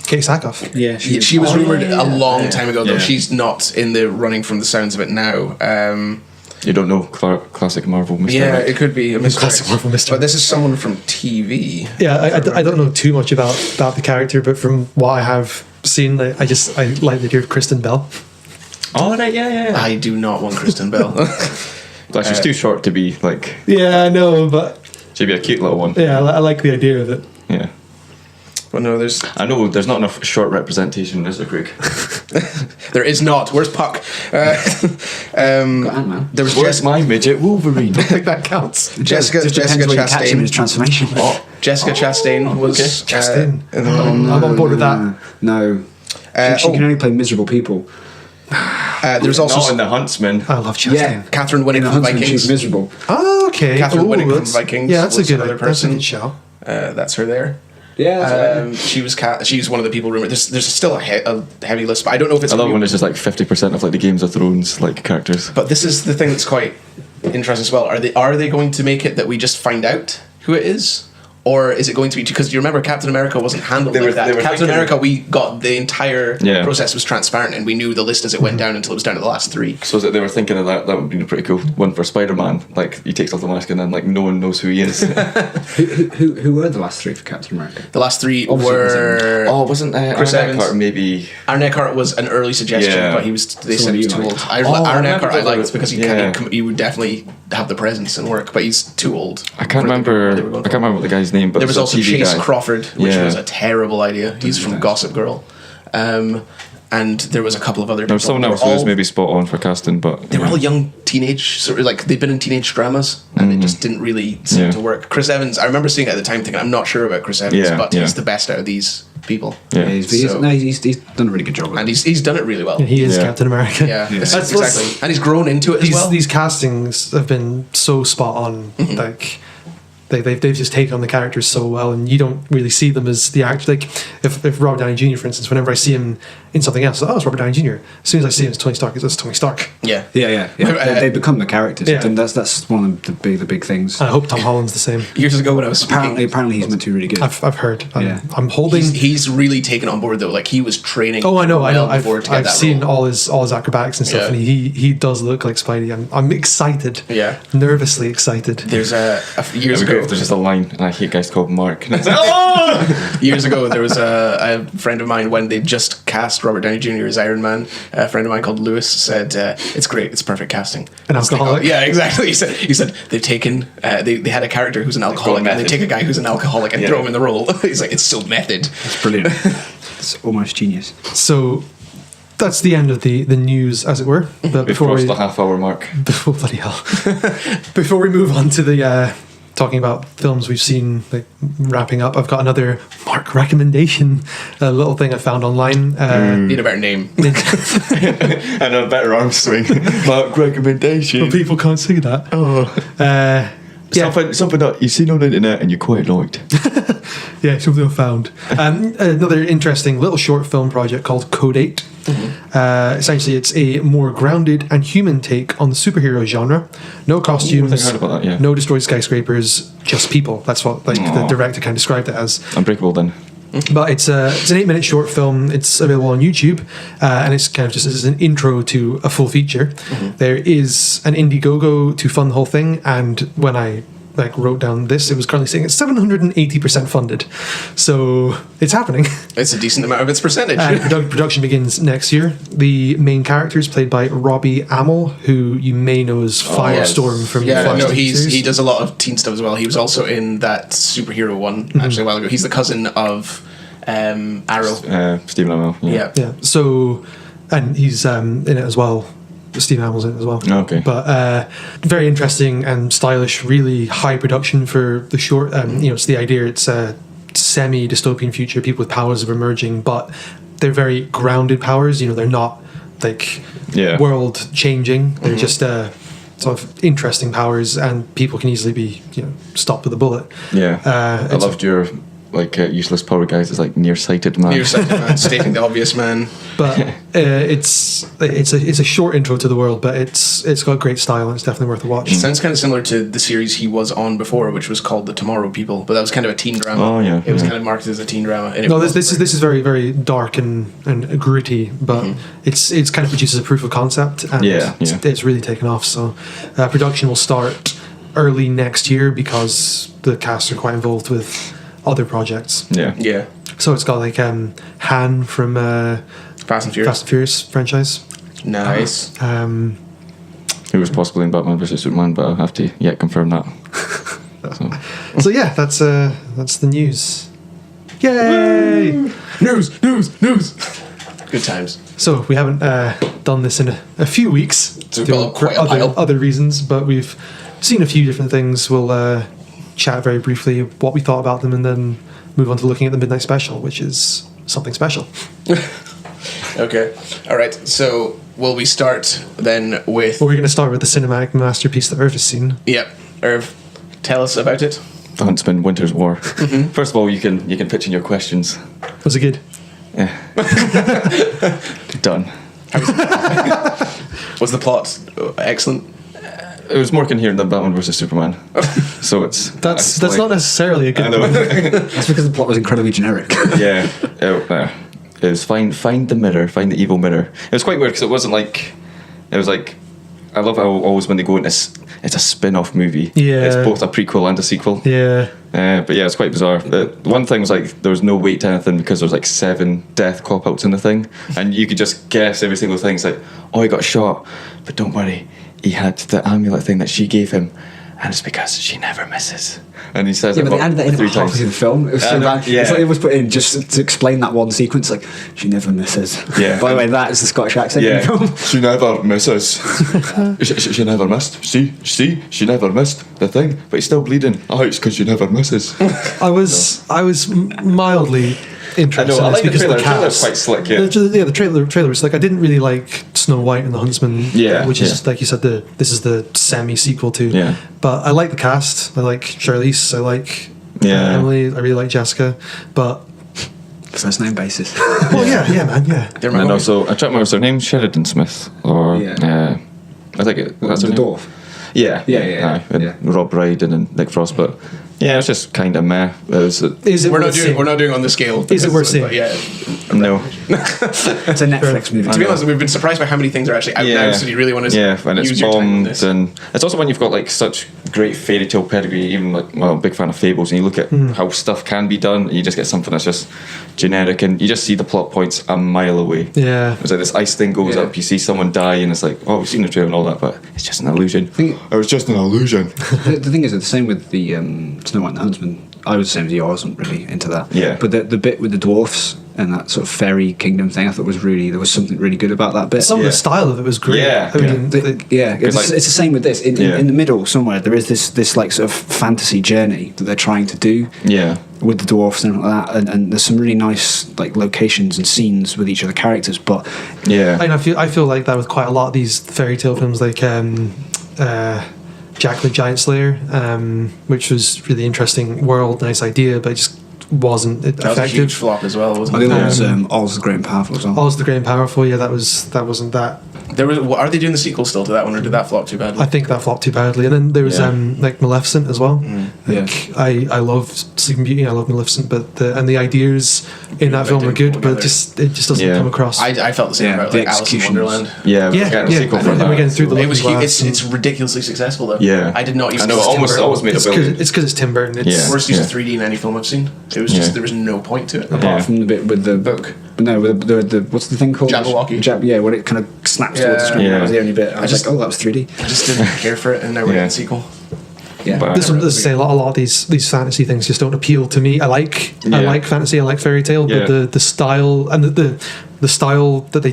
[SPEAKER 2] Kate Sackhoff.
[SPEAKER 4] Yeah,
[SPEAKER 1] she was rumored a long time ago, though. She's not in the running from the sounds of it now.
[SPEAKER 3] You don't know classic Marvel Mr.
[SPEAKER 1] Yeah,
[SPEAKER 3] X.
[SPEAKER 1] It could be a
[SPEAKER 2] classic Marvel Mr.
[SPEAKER 1] But this is someone from TV.
[SPEAKER 2] Yeah, I don't know too much about the character, but from what I have seen, I like the idea of Kristen Bell.
[SPEAKER 3] Oh, right, yeah.
[SPEAKER 1] I do not want Kristen Bell.
[SPEAKER 3] Like, she's too short to be like.
[SPEAKER 2] Yeah, I know, but
[SPEAKER 3] she'd be a cute little one.
[SPEAKER 2] Yeah, I like the idea of it.
[SPEAKER 3] Yeah.
[SPEAKER 1] But no,
[SPEAKER 3] I know there's not enough short representation, is there, Craig?
[SPEAKER 1] There is not. Where's Puck?
[SPEAKER 4] Got Ant-Man.
[SPEAKER 3] Where's my midget Wolverine?
[SPEAKER 2] I think that counts.
[SPEAKER 1] Jessica Chastain.
[SPEAKER 4] His transformation.
[SPEAKER 1] Jessica Chastain was.
[SPEAKER 2] Chastain. I'm on board with that.
[SPEAKER 4] No. She can only play miserable people.
[SPEAKER 1] There's also
[SPEAKER 3] not in the Huntsman.
[SPEAKER 2] I love Chastain.
[SPEAKER 4] Yeah,
[SPEAKER 1] Catherine Winnick from Vikings.
[SPEAKER 4] She's miserable.
[SPEAKER 2] Oh, okay.
[SPEAKER 1] Catherine Winnick from Vikings.
[SPEAKER 2] Yeah, that's a good
[SPEAKER 1] other person.
[SPEAKER 2] show.
[SPEAKER 1] That's her there.
[SPEAKER 4] Yeah,
[SPEAKER 1] she was she's one of the people rumored. There's still a heavy list, but I don't know if it's.
[SPEAKER 3] I love when it's just like 50% of like the Games of Thrones like characters.
[SPEAKER 1] But this is the thing that's quite interesting as well. Are they going to make it that we just find out who it is? Or is it going to be, because you remember Captain America wasn't handled like that. Captain America, we got the entire process was transparent, and we knew the list as it went down until it was down to the last 3.
[SPEAKER 3] So they were thinking of that would be a pretty cool one for Spider-Man. Like, he takes off the mask and then like no one knows who he is.
[SPEAKER 4] who were the last 3 for Captain America?
[SPEAKER 1] The last 3 were...
[SPEAKER 3] wasn't
[SPEAKER 1] Chris
[SPEAKER 3] Aaron
[SPEAKER 1] Evans.
[SPEAKER 3] Eckhart maybe...
[SPEAKER 1] Aaron Eckhart was an early suggestion, but they said he was too old. Aaron Eckhart I liked because he would definitely have the presence and work, but he's too old.
[SPEAKER 3] I can't remember what the guy's name, but
[SPEAKER 1] there was also
[SPEAKER 3] TV
[SPEAKER 1] Chase
[SPEAKER 3] guy.
[SPEAKER 1] Crawford, which was a terrible idea. He's from Gossip Girl. And there was a couple of other people.
[SPEAKER 3] There was someone else who was maybe spot on for casting, but...
[SPEAKER 1] They were all young teenage, sort of like they'd been in teenage dramas, and it just didn't really seem to work. Chris Evans, I remember seeing it at the time thinking, I'm not sure about Chris Evans, but he's the best out of these people.
[SPEAKER 4] Yeah, he's done a really good job.
[SPEAKER 1] And he's done it really well.
[SPEAKER 2] And he is Captain America.
[SPEAKER 1] Yeah, exactly. And he's grown into it as well.
[SPEAKER 2] These castings have been so spot on, like... They've just taken on the characters so well, and you don't really see them as the actor. Like if Robert Downey Jr., for instance, whenever I see him in something else, it's Robert Downey Jr. As soon as I see him as Tony Stark, it's Tony Stark.
[SPEAKER 1] Yeah.
[SPEAKER 4] They become the characters, and that's one of the big things.
[SPEAKER 2] And I hope Tom Holland's the same.
[SPEAKER 1] Years ago when I was
[SPEAKER 4] apparently he's meant to be really good.
[SPEAKER 2] I've heard. I'm holding.
[SPEAKER 1] He's really taken on board though. Like he was training.
[SPEAKER 2] Oh, I know. I've seen
[SPEAKER 1] role.
[SPEAKER 2] all his acrobatics and stuff, and he does look like Spidey. I'm excited.
[SPEAKER 1] Yeah.
[SPEAKER 2] Nervously excited.
[SPEAKER 1] There's years ago.
[SPEAKER 3] There's just a line. I hate guys called Mark. And
[SPEAKER 1] Years ago, there was a friend of mine when they just cast Robert Downey Jr. as Iron Man. A friend of mine called Lewis said, "It's great. It's perfect casting."
[SPEAKER 2] An alcoholic.
[SPEAKER 1] Yeah, exactly. He said they've taken they had a character who's an alcoholic, and they take a guy who's an alcoholic and throw him in the role. He's like, it's so method.
[SPEAKER 4] It's brilliant. It's almost genius.
[SPEAKER 2] So that's the end of the news, as it were. But
[SPEAKER 3] before the half-hour mark.
[SPEAKER 2] Before bloody hell. Before we move on to the talking about films we've seen, like wrapping up, I've got another Mark recommendation, a little thing I found online.
[SPEAKER 1] Need a better name.
[SPEAKER 3] And a better arm swing. Mark recommendation.
[SPEAKER 2] Well, people can't see that.
[SPEAKER 3] Something that you've seen on the internet and you quite liked.
[SPEAKER 2] Yeah, something I found. Another interesting little short film project called Code 8. Essentially, it's a more grounded and human take on the superhero genre. No costumes,
[SPEAKER 3] I heard about that,
[SPEAKER 2] no destroyed skyscrapers, just people. That's what the director kind of described it as.
[SPEAKER 3] Unbreakable then.
[SPEAKER 2] But it's an 8-minute short film. It's available on YouTube, and it's kind of just as an intro to a full feature. There is an Indiegogo to fund the whole thing, and when I wrote down this, it was currently saying it's 780% funded, so it's happening.
[SPEAKER 1] It's a decent amount of its percentage.
[SPEAKER 2] Production begins next year. The main character is played by Robbie Amell, who you may know as Firestorm from the Firestorm series.
[SPEAKER 1] He does a lot of teen stuff as well. He was also in that superhero one actually a while ago. He's the cousin of Arrow.
[SPEAKER 3] Stephen Amell.
[SPEAKER 2] Yeah. So, and he's in it as well. Stephen Amell's in it as well.
[SPEAKER 3] Okay.
[SPEAKER 2] But very interesting and stylish, really high production for the short. It's the idea, it's a semi-dystopian future, people with powers are emerging, but they're very grounded powers. They're not like world-changing. They're just sort of interesting powers, and people can easily be stopped with a bullet.
[SPEAKER 3] Yeah. I loved your useless power guys. It's like nearsighted man.
[SPEAKER 1] Stating the obvious man.
[SPEAKER 2] But it's a short intro to the world, but it's got great style and it's definitely worth a watch.
[SPEAKER 1] It sounds kind of similar to the series he was on before, which was called The Tomorrow People, but that was kind of a teen drama.
[SPEAKER 3] Oh yeah.
[SPEAKER 1] It was kind of marketed as a teen drama. And
[SPEAKER 2] this is very, very dark and gritty, but it's kind of produced as a proof of concept, and it's really taken off. So production will start early next year because the cast are quite involved with other projects.
[SPEAKER 1] Yeah.
[SPEAKER 2] So it's got like Han from
[SPEAKER 1] Fast and
[SPEAKER 2] Furious franchise.
[SPEAKER 1] Nice.
[SPEAKER 3] Who was possibly in Batman vs Superman, but I'll have to confirm that.
[SPEAKER 2] So yeah, that's the news. Yay!
[SPEAKER 3] News.
[SPEAKER 1] Good times.
[SPEAKER 2] So we haven't done this in a few weeks for other reasons, but we've seen a few different things. We'll chat very briefly what we thought about them, and then move on to looking at the Midnight Special, which is something special.
[SPEAKER 1] Okay. All right. So will we start then with...
[SPEAKER 2] Well, we're going to start with the cinematic masterpiece that Irv has seen.
[SPEAKER 1] Yep. Irv, tell us about it.
[SPEAKER 3] The Huntsman, Winter's War. First of all, you can pitch in your questions.
[SPEAKER 2] Was it good?
[SPEAKER 3] Yeah. Done.
[SPEAKER 1] Was the plot excellent?
[SPEAKER 3] It was more coherent than Batman vs Superman. So
[SPEAKER 2] that's not necessarily a good thing.
[SPEAKER 4] That's because the plot was incredibly generic.
[SPEAKER 3] Yeah. It was find the mirror, find the evil mirror. It was quite weird because it wasn't like, it was like, I love how always when they go into it's a spin-off movie.
[SPEAKER 2] Yeah.
[SPEAKER 3] It's both a prequel and a sequel.
[SPEAKER 2] Yeah.
[SPEAKER 3] But yeah, it's quite bizarre. One thing was like there was no weight to anything because there was like 7 death cop-outs in the thing, and you could just guess every single thing. It's like, oh, he got shot, but don't worry, he had the amulet thing that she gave him, and it's because she never misses. And he says,
[SPEAKER 4] yeah, but they added that in
[SPEAKER 3] 3
[SPEAKER 4] halfway
[SPEAKER 3] times
[SPEAKER 4] through the film. It was so bad.
[SPEAKER 3] Yeah.
[SPEAKER 4] It's like it was put in just to explain that one sequence. Like, she never misses.
[SPEAKER 3] Yeah.
[SPEAKER 4] By the way, that is the Scottish accent in the film.
[SPEAKER 3] She never misses. she never missed. See, she never missed the thing, but he's still bleeding. Oh, it's because she never misses.
[SPEAKER 2] I was mildly interested
[SPEAKER 3] I like the
[SPEAKER 2] because
[SPEAKER 3] trailer.
[SPEAKER 2] the
[SPEAKER 3] The trailer's
[SPEAKER 2] cast.
[SPEAKER 3] quite slick. Yeah.
[SPEAKER 2] The trailer was like, I didn't really like Snow White and the Huntsman, which is like you said, this is the semi-sequel to.
[SPEAKER 3] Yeah.
[SPEAKER 2] But I like the cast. I like Charlize. I like Emily. I really like Jessica. But
[SPEAKER 4] First name basis.
[SPEAKER 2] well, yeah, man, yeah.
[SPEAKER 3] And also, I can't remember her name, Sheridan Smith, or I think that's
[SPEAKER 4] the
[SPEAKER 3] her name.
[SPEAKER 4] dwarf.
[SPEAKER 3] Yeah. Rob Brydon and Nick Frost, but yeah, it's just kind of meh.
[SPEAKER 2] We're
[SPEAKER 1] not doing on the scale.
[SPEAKER 2] Is it worth seeing?
[SPEAKER 1] Yeah.
[SPEAKER 3] No.
[SPEAKER 4] It's a Netflix movie.
[SPEAKER 1] To be honest, we've been surprised by how many things are actually out now. So you really want to
[SPEAKER 3] and it's
[SPEAKER 1] use your time on this.
[SPEAKER 3] And it's also when you've got like such great fairy tale pedigree. Even like, well, I'm a big fan of fables, and you look at how stuff can be done, and you just get something that's just generic, and you just see the plot points a mile away.
[SPEAKER 2] Yeah.
[SPEAKER 3] It's like this ice thing goes up, you see someone die, and it's like, oh, we've seen the trailer and all that, but it's just an illusion. It was just an illusion.
[SPEAKER 4] The thing is, the same with the Snow White and the Huntsman. I was the same as you. I wasn't really into that.
[SPEAKER 3] Yeah.
[SPEAKER 4] But the bit with the dwarfs and that sort of fairy kingdom thing, I thought there was something really good about that bit.
[SPEAKER 2] Some of the style of it was great.
[SPEAKER 3] Yeah.
[SPEAKER 2] I mean,
[SPEAKER 4] it's the same with this. In the middle somewhere, there is this like sort of fantasy journey that they're trying to do.
[SPEAKER 3] Yeah.
[SPEAKER 4] With the dwarfs and like that, and there's some really nice like locations and scenes with each of the characters. But
[SPEAKER 2] I feel like that with quite a lot of these fairy tale films, like Jack the Giant Slayer, which was really interesting world, nice idea, but it just wasn't effective.
[SPEAKER 1] That was a huge flop as well, wasn't it?
[SPEAKER 4] I think it was Oz the Great and Powerful as well.
[SPEAKER 2] Oz the Great and Powerful, yeah, that wasn't that.
[SPEAKER 1] Are they doing the sequel still to that one, or did that flop too badly?
[SPEAKER 2] I think that flopped too badly. And then there was like Maleficent as well. I love Sleeping Beauty, I love Maleficent, but the ideas in that film are good, but it just doesn't come across.
[SPEAKER 1] I felt the same about like Alice in Wonderland.
[SPEAKER 3] We're
[SPEAKER 2] getting through the
[SPEAKER 1] it's ridiculously successful though.
[SPEAKER 3] Yeah,
[SPEAKER 1] I did not use.
[SPEAKER 3] I know, it almost made a billion.
[SPEAKER 2] It's because it's Tim Burton. It's
[SPEAKER 1] worst use of 3D in any film I've seen. It was just there was no point to it
[SPEAKER 4] apart from the bit with the
[SPEAKER 1] book.
[SPEAKER 4] No, with the what's the thing called?
[SPEAKER 1] Jabberwocky.
[SPEAKER 4] When it kind of snaps towards the screen. That was the only bit. I was like, oh, that was 3D.
[SPEAKER 1] I just didn't care for it, and now we're getting a sequel.
[SPEAKER 4] Yeah,
[SPEAKER 2] this a lot of these fantasy things just don't appeal to me. I like fantasy, I like fairy tale, but the style and the style that they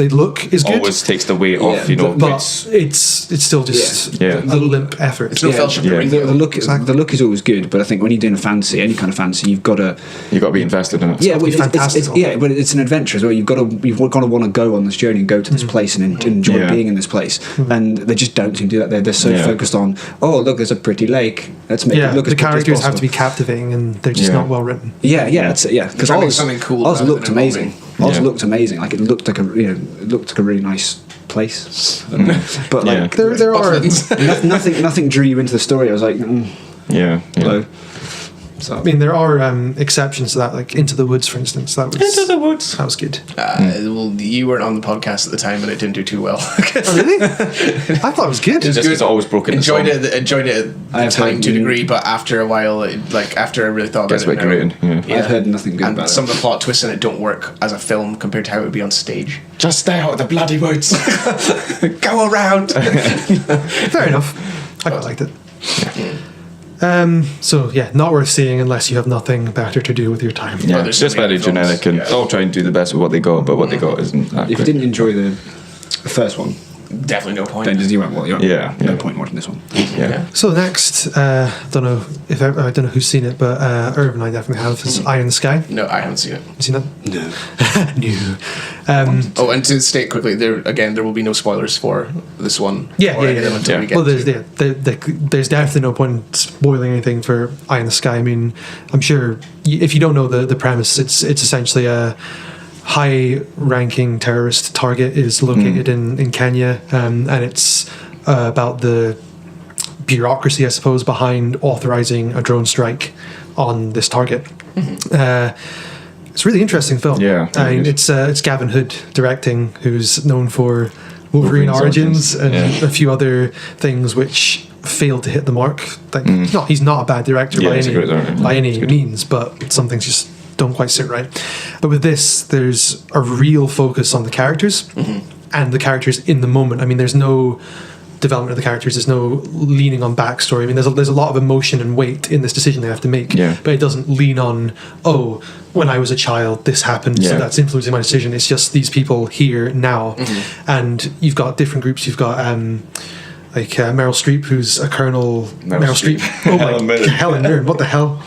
[SPEAKER 2] look is good.
[SPEAKER 3] Always takes the weight off,
[SPEAKER 2] but it's still just a limp effort.
[SPEAKER 1] It's no fellowship.
[SPEAKER 4] The look is always good, but I think when you're doing a fantasy, any kind of fantasy, you've got to
[SPEAKER 3] be invested in it.
[SPEAKER 4] Yeah, but it's an adventure as well. You've got to want to go on this journey and go to this place and enjoy being in this place. And they just don't seem to do that. They're so focused on, oh look, there's a pretty lake. Let's make it look as
[SPEAKER 2] the characters have to be captivating, and they're just not well written.
[SPEAKER 4] Because Oz looked amazing. Oz looked amazing. Like it looked like a really nice place. But like
[SPEAKER 2] there are
[SPEAKER 4] nothing drew you into the story. I was like, hello.
[SPEAKER 2] So I mean, there are exceptions to that, like Into the Woods, for instance. That was good.
[SPEAKER 1] Well, you weren't on the podcast at the time, and it didn't do too well.
[SPEAKER 2] Oh, really? I thought it was good.
[SPEAKER 3] It's always broken.
[SPEAKER 1] Enjoyed it at the time to a degree, but after a while, after I really thought about it,
[SPEAKER 4] I've heard nothing good about it.
[SPEAKER 1] Some of the plot twists in it don't work as a film compared to how it would be on stage.
[SPEAKER 3] Just stay out of the bloody woods.
[SPEAKER 1] Go around.
[SPEAKER 2] Fair enough. I quite liked it. So not worth seeing unless you have nothing better to do with your time.
[SPEAKER 3] Yeah, it's just very generic, and they'll try and do the best with what they got, but what they got isn't that
[SPEAKER 4] If you didn't enjoy the first one,
[SPEAKER 1] definitely no point.
[SPEAKER 4] Then you went, no point watching this one.
[SPEAKER 3] Yeah.
[SPEAKER 2] So next, I don't know who's seen it, but Irv and I definitely have. Is Eye in the Sky?
[SPEAKER 1] No, I haven't seen it.
[SPEAKER 2] You seen that?
[SPEAKER 4] No.
[SPEAKER 1] And to state quickly, there will be no spoilers for this one.
[SPEAKER 2] Yeah. Well, there's definitely no point in spoiling anything for Eye in the Sky. I mean, I'm sure if you don't know the premise, it's essentially a high-ranking terrorist target is located in Kenya, and it's about the bureaucracy, I suppose, behind authorizing a drone strike on this target. It's a really interesting film.
[SPEAKER 3] Yeah,
[SPEAKER 2] it's Gavin Hood directing, who's known for Wolverine Origins and a few other things which failed to hit the mark. Like, he's not a bad director by any means, but some things just don't quite sit right. But with this, there's a real focus on the characters and the characters in the moment. I mean, there's no development of the characters, there's no leaning on backstory. I mean, there's a lot of emotion and weight in this decision they have to make, but it doesn't lean on, when I was a child this happened, so that's influencing my decision. It's just these people here now. And you've got different groups. You've got Meryl Streep, who's a colonel. Meryl Streep. Oh my, Helen Mirren, what the hell?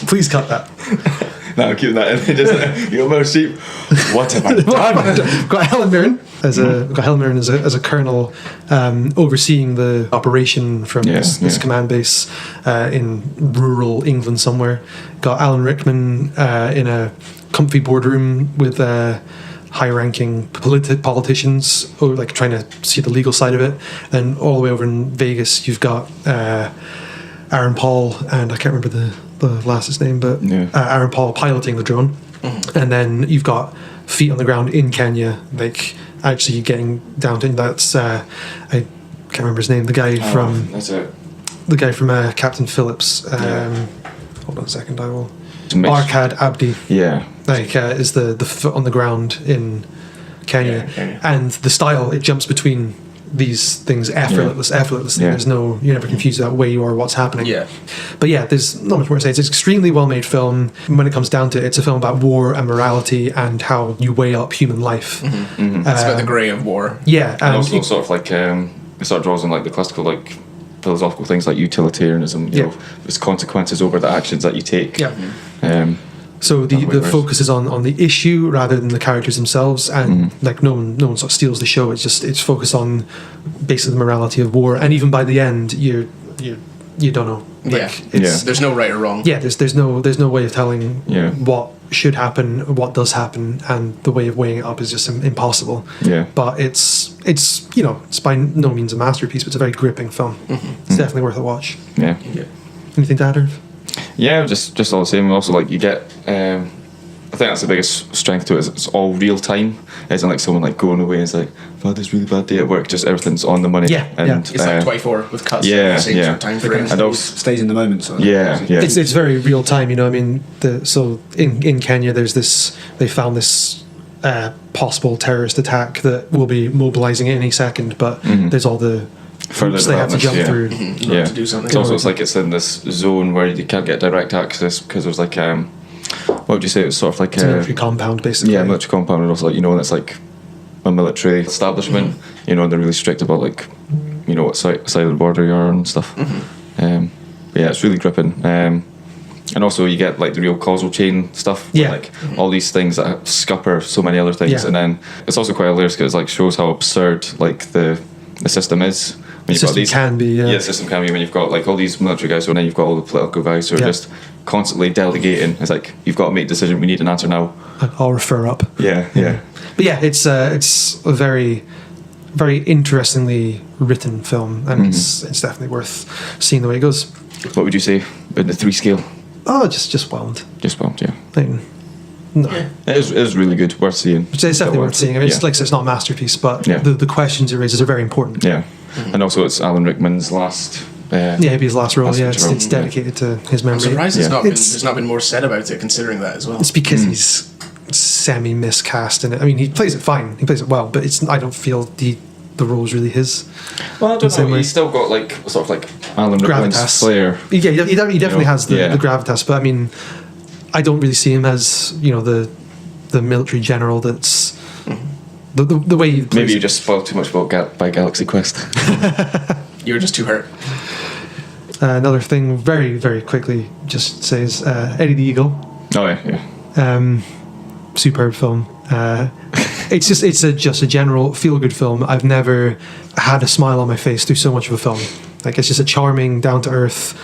[SPEAKER 2] Please cut that.
[SPEAKER 3] No, I'm keeping that in. You're Meryl Streep. What have I done?
[SPEAKER 2] We've got Helen Mirren as a colonel, overseeing the operation from this command base in rural England somewhere. Got Alan Rickman in a comfy boardroom with high-ranking politicians, trying to see the legal side of it. And all the way over in Vegas, you've got Aaron Paul, and I can't remember the last's name, but Aaron Paul piloting the drone. And then you've got feet on the ground in Kenya, actually getting down to that's I can't remember his name. The guy from Captain Phillips. Hold on a second, I will. Arkad Abdi.
[SPEAKER 3] Yeah.
[SPEAKER 2] Is the foot on the ground in Kenya, and the style it jumps between these things effortlessly. There's no, you're never confused about where you are or what's happening. But there's not much more to say. It's an extremely well made film. When it comes down to it, it's a film about war and morality and how you weigh up human life.
[SPEAKER 1] It's about the grey of war.
[SPEAKER 3] And also sort of it sort of draws on the classical philosophical things like utilitarianism. You know, there's consequences over the actions that you take. So the focus is on the issue rather than the characters themselves, and no one sort of steals the show. It's focused on basically the morality of war, and even by the end, you don't know.
[SPEAKER 1] There's no right or wrong.
[SPEAKER 2] There's no way of telling what should happen, what does happen, and the way of weighing it up is just impossible. But it's by no means a masterpiece, but it's a very gripping film. It's definitely worth a watch. Anything to add, Irv?
[SPEAKER 3] Yeah, just all the same. Also, you get, I think that's the biggest strength to it. Is it's all real time. It isn't someone going away and it's I've had this really bad day at work. Just everything's on the money.
[SPEAKER 1] And it's 24 with cuts. Same sort of time frame.
[SPEAKER 4] And also stays in the moment. So
[SPEAKER 2] It's very real time. I mean, so in Kenya, there's this. They found this possible terrorist attack that will be mobilizing any second, but there's all the hoops they have to jump through.
[SPEAKER 1] To do something.
[SPEAKER 3] It's also it's in this zone where you can't get direct access because there's what would you say? It's sort of
[SPEAKER 2] it's a military compound, basically.
[SPEAKER 3] Yeah, military compound, and also it's a military establishment. And they're really strict about what side of the border you are and stuff. It's really gripping. And also you get the real causal chain stuff. All these things that scupper so many other things, and then it's also quite hilarious because it shows how absurd the system is.
[SPEAKER 2] The system can be.
[SPEAKER 3] The system can be when you've got all these military guys, and then you've got all the political guys who are just constantly delegating. It's you've got to make a decision. We need an answer now.
[SPEAKER 2] I'll refer up.
[SPEAKER 3] But
[SPEAKER 2] it's a very, very interestingly written film, and it's definitely worth seeing the way it goes.
[SPEAKER 3] What would you say in the 3 scale?
[SPEAKER 2] Oh, just Whelmed.
[SPEAKER 3] Just Whelmed, yeah.
[SPEAKER 2] No.
[SPEAKER 3] It is really good, worth seeing.
[SPEAKER 2] It's definitely worth seeing. I mean, it's not a masterpiece, but the questions it raises are very important.
[SPEAKER 3] And also it's Alan Rickman's last.
[SPEAKER 2] It'd be his last role. It's dedicated to his memory.
[SPEAKER 1] I'm surprised there's not been more said about it, considering that as well.
[SPEAKER 2] It's because he's semi-miscast in it. I mean, he plays it fine. He plays it well, but I don't feel the role is really his.
[SPEAKER 3] Well, I don't know. He's still got Alan Rickman's flair.
[SPEAKER 2] He definitely has the gravitas, but I mean, I don't really see him as the military general that's the way he plays.
[SPEAKER 3] Maybe you just spoiled too much by Galaxy Quest.
[SPEAKER 1] You're just too hurt.
[SPEAKER 2] Another thing, very, very quickly, just says Eddie the Eagle.
[SPEAKER 3] Oh yeah.
[SPEAKER 2] Superb film. It's just a general feel-good film. I've never had a smile on my face through so much of a film. Like, it's just a charming, down-to-earth,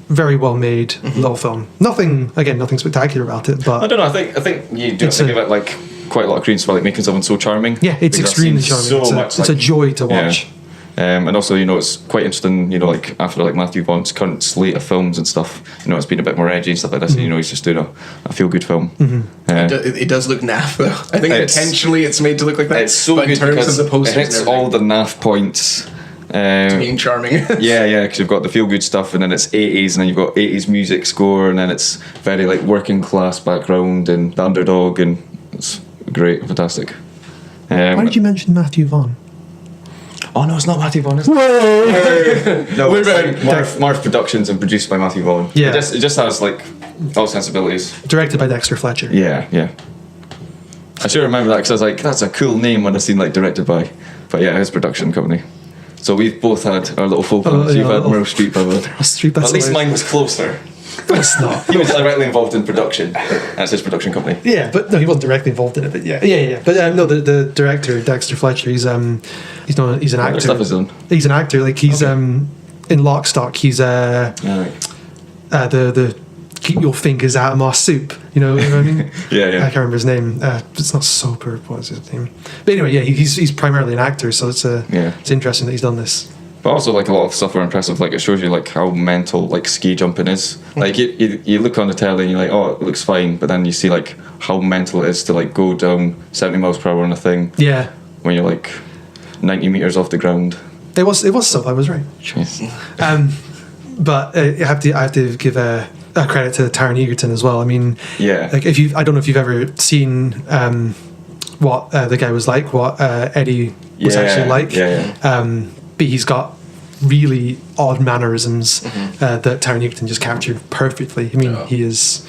[SPEAKER 2] very well-made little film. Nothing spectacular about it, but
[SPEAKER 3] I don't know. I think you do think about like quite a lot of credence for like making someone so charming.
[SPEAKER 2] Yeah, it's extremely charming. It's a joy to watch.
[SPEAKER 3] Yeah. And also, it's quite interesting, like after like Matthew Vaughn's current slate of films and stuff, it's been a bit more edgy and stuff like this. And, he's just doing a feel-good film.
[SPEAKER 1] It does look naff though. I think intentionally it's made to look like that.
[SPEAKER 3] It's so
[SPEAKER 1] but
[SPEAKER 3] good
[SPEAKER 1] in terms
[SPEAKER 3] because
[SPEAKER 1] of the posters
[SPEAKER 3] it hits all the naff points.
[SPEAKER 1] To being charming.
[SPEAKER 3] yeah, because you've got the feel-good stuff, and then it's 80s, and then you've got 80s music score, and then it's very like working class background and the underdog, and it's great, fantastic.
[SPEAKER 2] Why did you mention Matthew Vaughn?
[SPEAKER 3] Oh no, it's not Matthew Vaughn, is it? No, it's like Marv Productions and produced by Matthew Vaughn.
[SPEAKER 2] Yeah.
[SPEAKER 3] It just has like all sensibilities.
[SPEAKER 2] Directed by Dexter Fletcher.
[SPEAKER 3] Yeah. I should remember that because I was like, that's a cool name when I seen like directed by. But yeah, his production company. So we've both had our little folk films. You've had Meryl Streep, at least mine was closer.
[SPEAKER 2] It's not.
[SPEAKER 3] He was directly involved in production. That's his production company.
[SPEAKER 2] Yeah, but no, he wasn't directly involved in it. But yeah. But no, the director Dexter Fletcher, he's an actor.
[SPEAKER 3] Stuff is done.
[SPEAKER 2] He's an actor. Like he's in Lock, Stock. He's the keep your fingers out of my soup. You know what I mean?
[SPEAKER 3] Yeah.
[SPEAKER 2] I can't remember his name. It's not Soper. What's his name? But anyway, yeah, he's primarily an actor, so it's interesting that he's done this.
[SPEAKER 3] But also, like, a lot of stuff are impressive. Like, it shows you like how mental like ski jumping is. Like, you look on the telly and you're like, oh, it looks fine, but then you see like how mental it is to like go down 70 miles per hour on a thing.
[SPEAKER 2] Yeah.
[SPEAKER 3] When you're like 90 meters off the ground.
[SPEAKER 2] It was so. I was right.
[SPEAKER 3] Jeez.
[SPEAKER 2] But I have to give a credit to Taron Egerton as well. I mean,
[SPEAKER 3] yeah.
[SPEAKER 2] Like I don't know if you've ever seen what the guy was like, what Eddie was actually like.
[SPEAKER 3] Yeah.
[SPEAKER 2] But he's got really odd mannerisms that Taron Egerton just captured perfectly. I mean, he's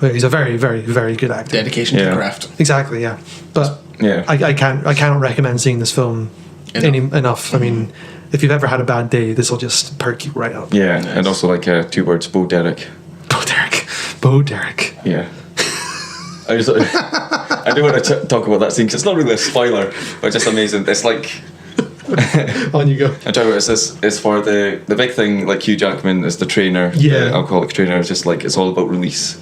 [SPEAKER 2] a very, very, very good actor.
[SPEAKER 1] Dedication to the craft.
[SPEAKER 2] Exactly. Yeah. But I cannot recommend seeing this film enough. I mean, if you've ever had a bad day, this will just perk you right up.
[SPEAKER 3] Yeah, nice. And also like 2 words, Bo Derek.
[SPEAKER 2] Bo Derek.
[SPEAKER 3] Yeah. I do want to talk about that scene because it's not really a spoiler, but just amazing. It's like
[SPEAKER 2] on you go.
[SPEAKER 3] I'm talking about it's for the big thing. Like Hugh Jackman is the trainer, the alcoholic trainer. It's just like it's all about release,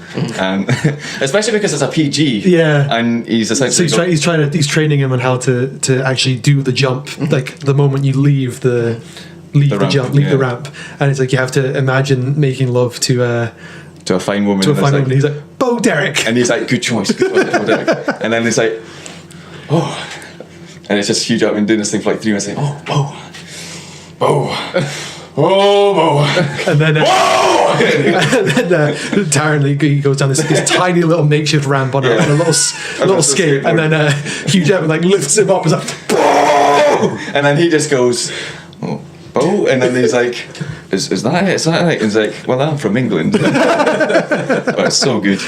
[SPEAKER 3] especially because it's a PG.
[SPEAKER 2] Yeah,
[SPEAKER 3] and he's essentially
[SPEAKER 2] he's training him on how to actually do the jump. Like the moment you leave the ramp, and it's like you have to imagine making love to a fine woman. He's like, Bo Derek,
[SPEAKER 3] and he's like, good choice, Bo Derek. And then he's like, oh. And it's just Hugh Jackman doing this thing for like 3 minutes, saying, oh, Bo.
[SPEAKER 2] And then, Taron, he goes down this tiny little makeshift ramp on a little skate, and then Hugh Jackman like lifts him up and is like, Bo!
[SPEAKER 3] And then he just goes, oh, Bo, and then he's like, is that it? And he's like, well, I'm from England. But it's so good.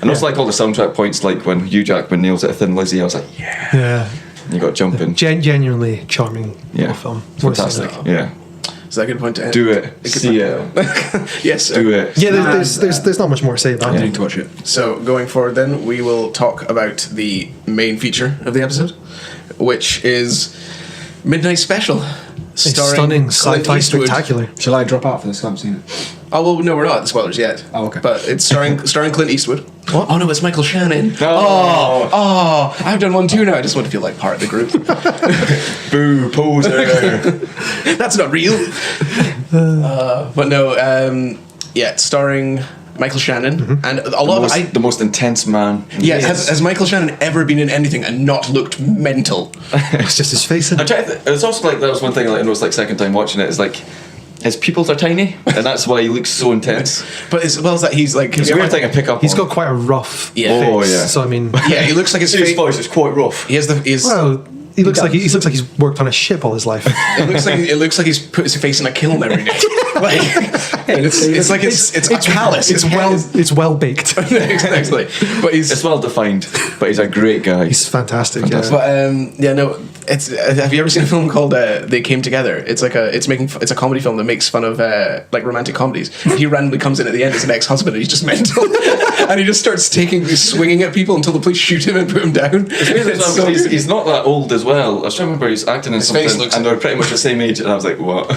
[SPEAKER 3] And also like all the soundtrack points, like when Hugh Jackman nails it at Thin Lizzy, I was like, yeah. You got jumping.
[SPEAKER 2] Genuinely charming film.
[SPEAKER 3] Fantastic. Yeah.
[SPEAKER 1] Is that a good point to end?
[SPEAKER 3] Do it. See it.
[SPEAKER 1] Yes.
[SPEAKER 3] Do it.
[SPEAKER 2] Yeah, there's not much more to say about it.
[SPEAKER 4] I need to watch it.
[SPEAKER 1] So going forward then, we will talk about the main feature of the episode, which is Midnight Special.
[SPEAKER 2] Stunning sci-fi spectacular.
[SPEAKER 4] Shall I drop out for this? I haven't seen it.
[SPEAKER 1] Oh, well, no, we're not at the spoilers yet.
[SPEAKER 4] Oh, okay.
[SPEAKER 1] But it's starring Clint Eastwood.
[SPEAKER 2] What?
[SPEAKER 1] Oh, no, it's Michael Shannon.
[SPEAKER 3] No.
[SPEAKER 1] Oh, I've done one too now. I just want to feel like part of the group.
[SPEAKER 3] Boo, poser.
[SPEAKER 1] That's not real. But no, it's starring Michael Shannon and a lot of
[SPEAKER 3] the most intense man.
[SPEAKER 1] Yeah, has Michael Shannon ever been in anything and not looked mental?
[SPEAKER 2] It's just his face.
[SPEAKER 3] It's also like that was one thing. Like, it was like second time watching it. Is like his pupils are tiny, and that's why he looks so intense.
[SPEAKER 1] But as well as that, he's like
[SPEAKER 3] it's a weird thing to pick up.
[SPEAKER 2] He's got quite a rough face.
[SPEAKER 3] Oh yeah.
[SPEAKER 2] So I mean,
[SPEAKER 1] yeah, he looks like his
[SPEAKER 3] voice is quite rough.
[SPEAKER 1] He has
[SPEAKER 2] He looks like he's worked on a ship all his life.
[SPEAKER 1] It looks like he's put his face in a kiln every day. Like, it's like it's a palace.
[SPEAKER 2] It's well baked.
[SPEAKER 1] Exactly. But it's
[SPEAKER 3] well defined. But he's a great guy.
[SPEAKER 2] He's fantastic.
[SPEAKER 1] But It's have you ever seen a film called They Came Together? It's like it's a comedy film that makes fun of like romantic comedies. He randomly comes in at the end as an ex-husband and he's just mental, and he just starts swinging at people until the police shoot him and put him down.
[SPEAKER 3] He's not that old as well. I was trying to remember he's acting in something, and they're pretty much the same age, and I was like, what?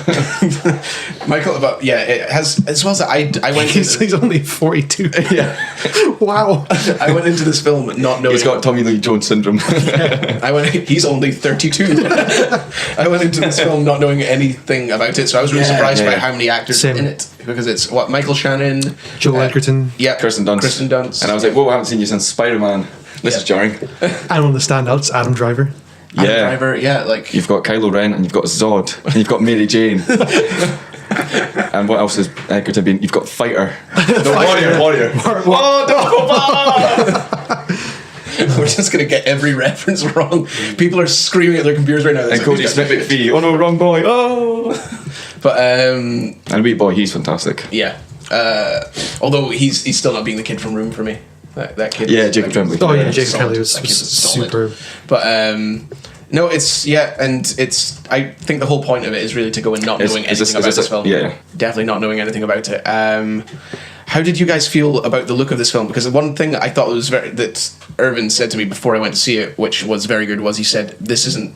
[SPEAKER 1] Michael, but yeah, it has as well as I went.
[SPEAKER 2] He's only 42.
[SPEAKER 1] Yeah,
[SPEAKER 2] wow.
[SPEAKER 1] I went into this film not knowing
[SPEAKER 3] he's got Tommy Lee Jones syndrome.
[SPEAKER 1] He's only 32. I went into this film not knowing anything about it, so I was really surprised by how many actors are in it, because it's Michael Shannon,
[SPEAKER 2] Joel Edgerton,
[SPEAKER 3] Kirsten Dunst, and I was like, whoa, I haven't seen you since Spider-Man. This is jarring.
[SPEAKER 2] And on the standouts, Adam Driver.
[SPEAKER 1] Like
[SPEAKER 3] you've got Kylo Ren, and you've got Zod, and you've got Mary Jane. And what else has Edgerton been? You've got Fighter. Warrior. Oh, don't go back!
[SPEAKER 1] We're just going to get every reference wrong. People are screaming at their computers right now.
[SPEAKER 3] And Cody Smith McPhee. Oh no, wrong boy. Oh.
[SPEAKER 1] But
[SPEAKER 3] and Wee Boy, he's fantastic.
[SPEAKER 1] Yeah. Although he's still not being the kid from Room for me. That kid.
[SPEAKER 3] Yeah, Jacob Tremblay.
[SPEAKER 2] Oh yeah, Jacob Tremblay was superb.
[SPEAKER 1] But no, it's I think the whole point of it is really to go and not knowing anything about this film.
[SPEAKER 3] Yeah.
[SPEAKER 1] Definitely not knowing anything about it. How did you guys feel about the look of this film? Because the one thing I thought that Irvin said to me before I went to see it, which was very good, was this isn't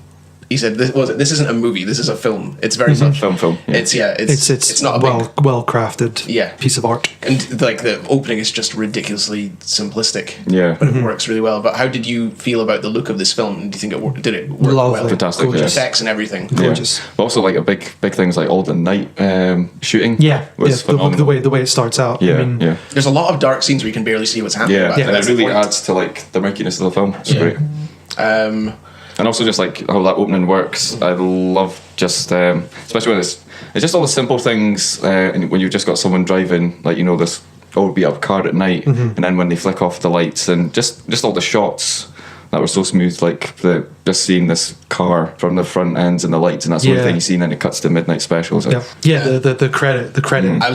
[SPEAKER 1] a movie. This is a film. It's very much
[SPEAKER 3] film. Yeah.
[SPEAKER 1] It's not a
[SPEAKER 2] well crafted piece of art.
[SPEAKER 1] And like the opening is just ridiculously simplistic.
[SPEAKER 3] Yeah,
[SPEAKER 1] but it works really well. But how did you feel about the look of this film? Do you think did it work well?
[SPEAKER 3] Fantastic,
[SPEAKER 1] gorgeous effects and everything.
[SPEAKER 2] Gorgeous.
[SPEAKER 3] Yeah. But also like a big things like all the night shooting. Was
[SPEAKER 2] the way it starts out.
[SPEAKER 3] Yeah,
[SPEAKER 2] I mean,
[SPEAKER 1] there's a lot of dark scenes where you can barely see what's happening.
[SPEAKER 3] Yeah, and it really adds to like the murkiness of the film. It's great. And also just like how that opening works, I love just especially when it's just all the simple things, and when you've just got someone driving, like this old beat up car at night, and then when they flick off the lights, and just all the shots that were so smooth, like just seeing this car from the front ends and the lights, and that's the only thing you see, and then it cuts to midnight specials.
[SPEAKER 2] The credit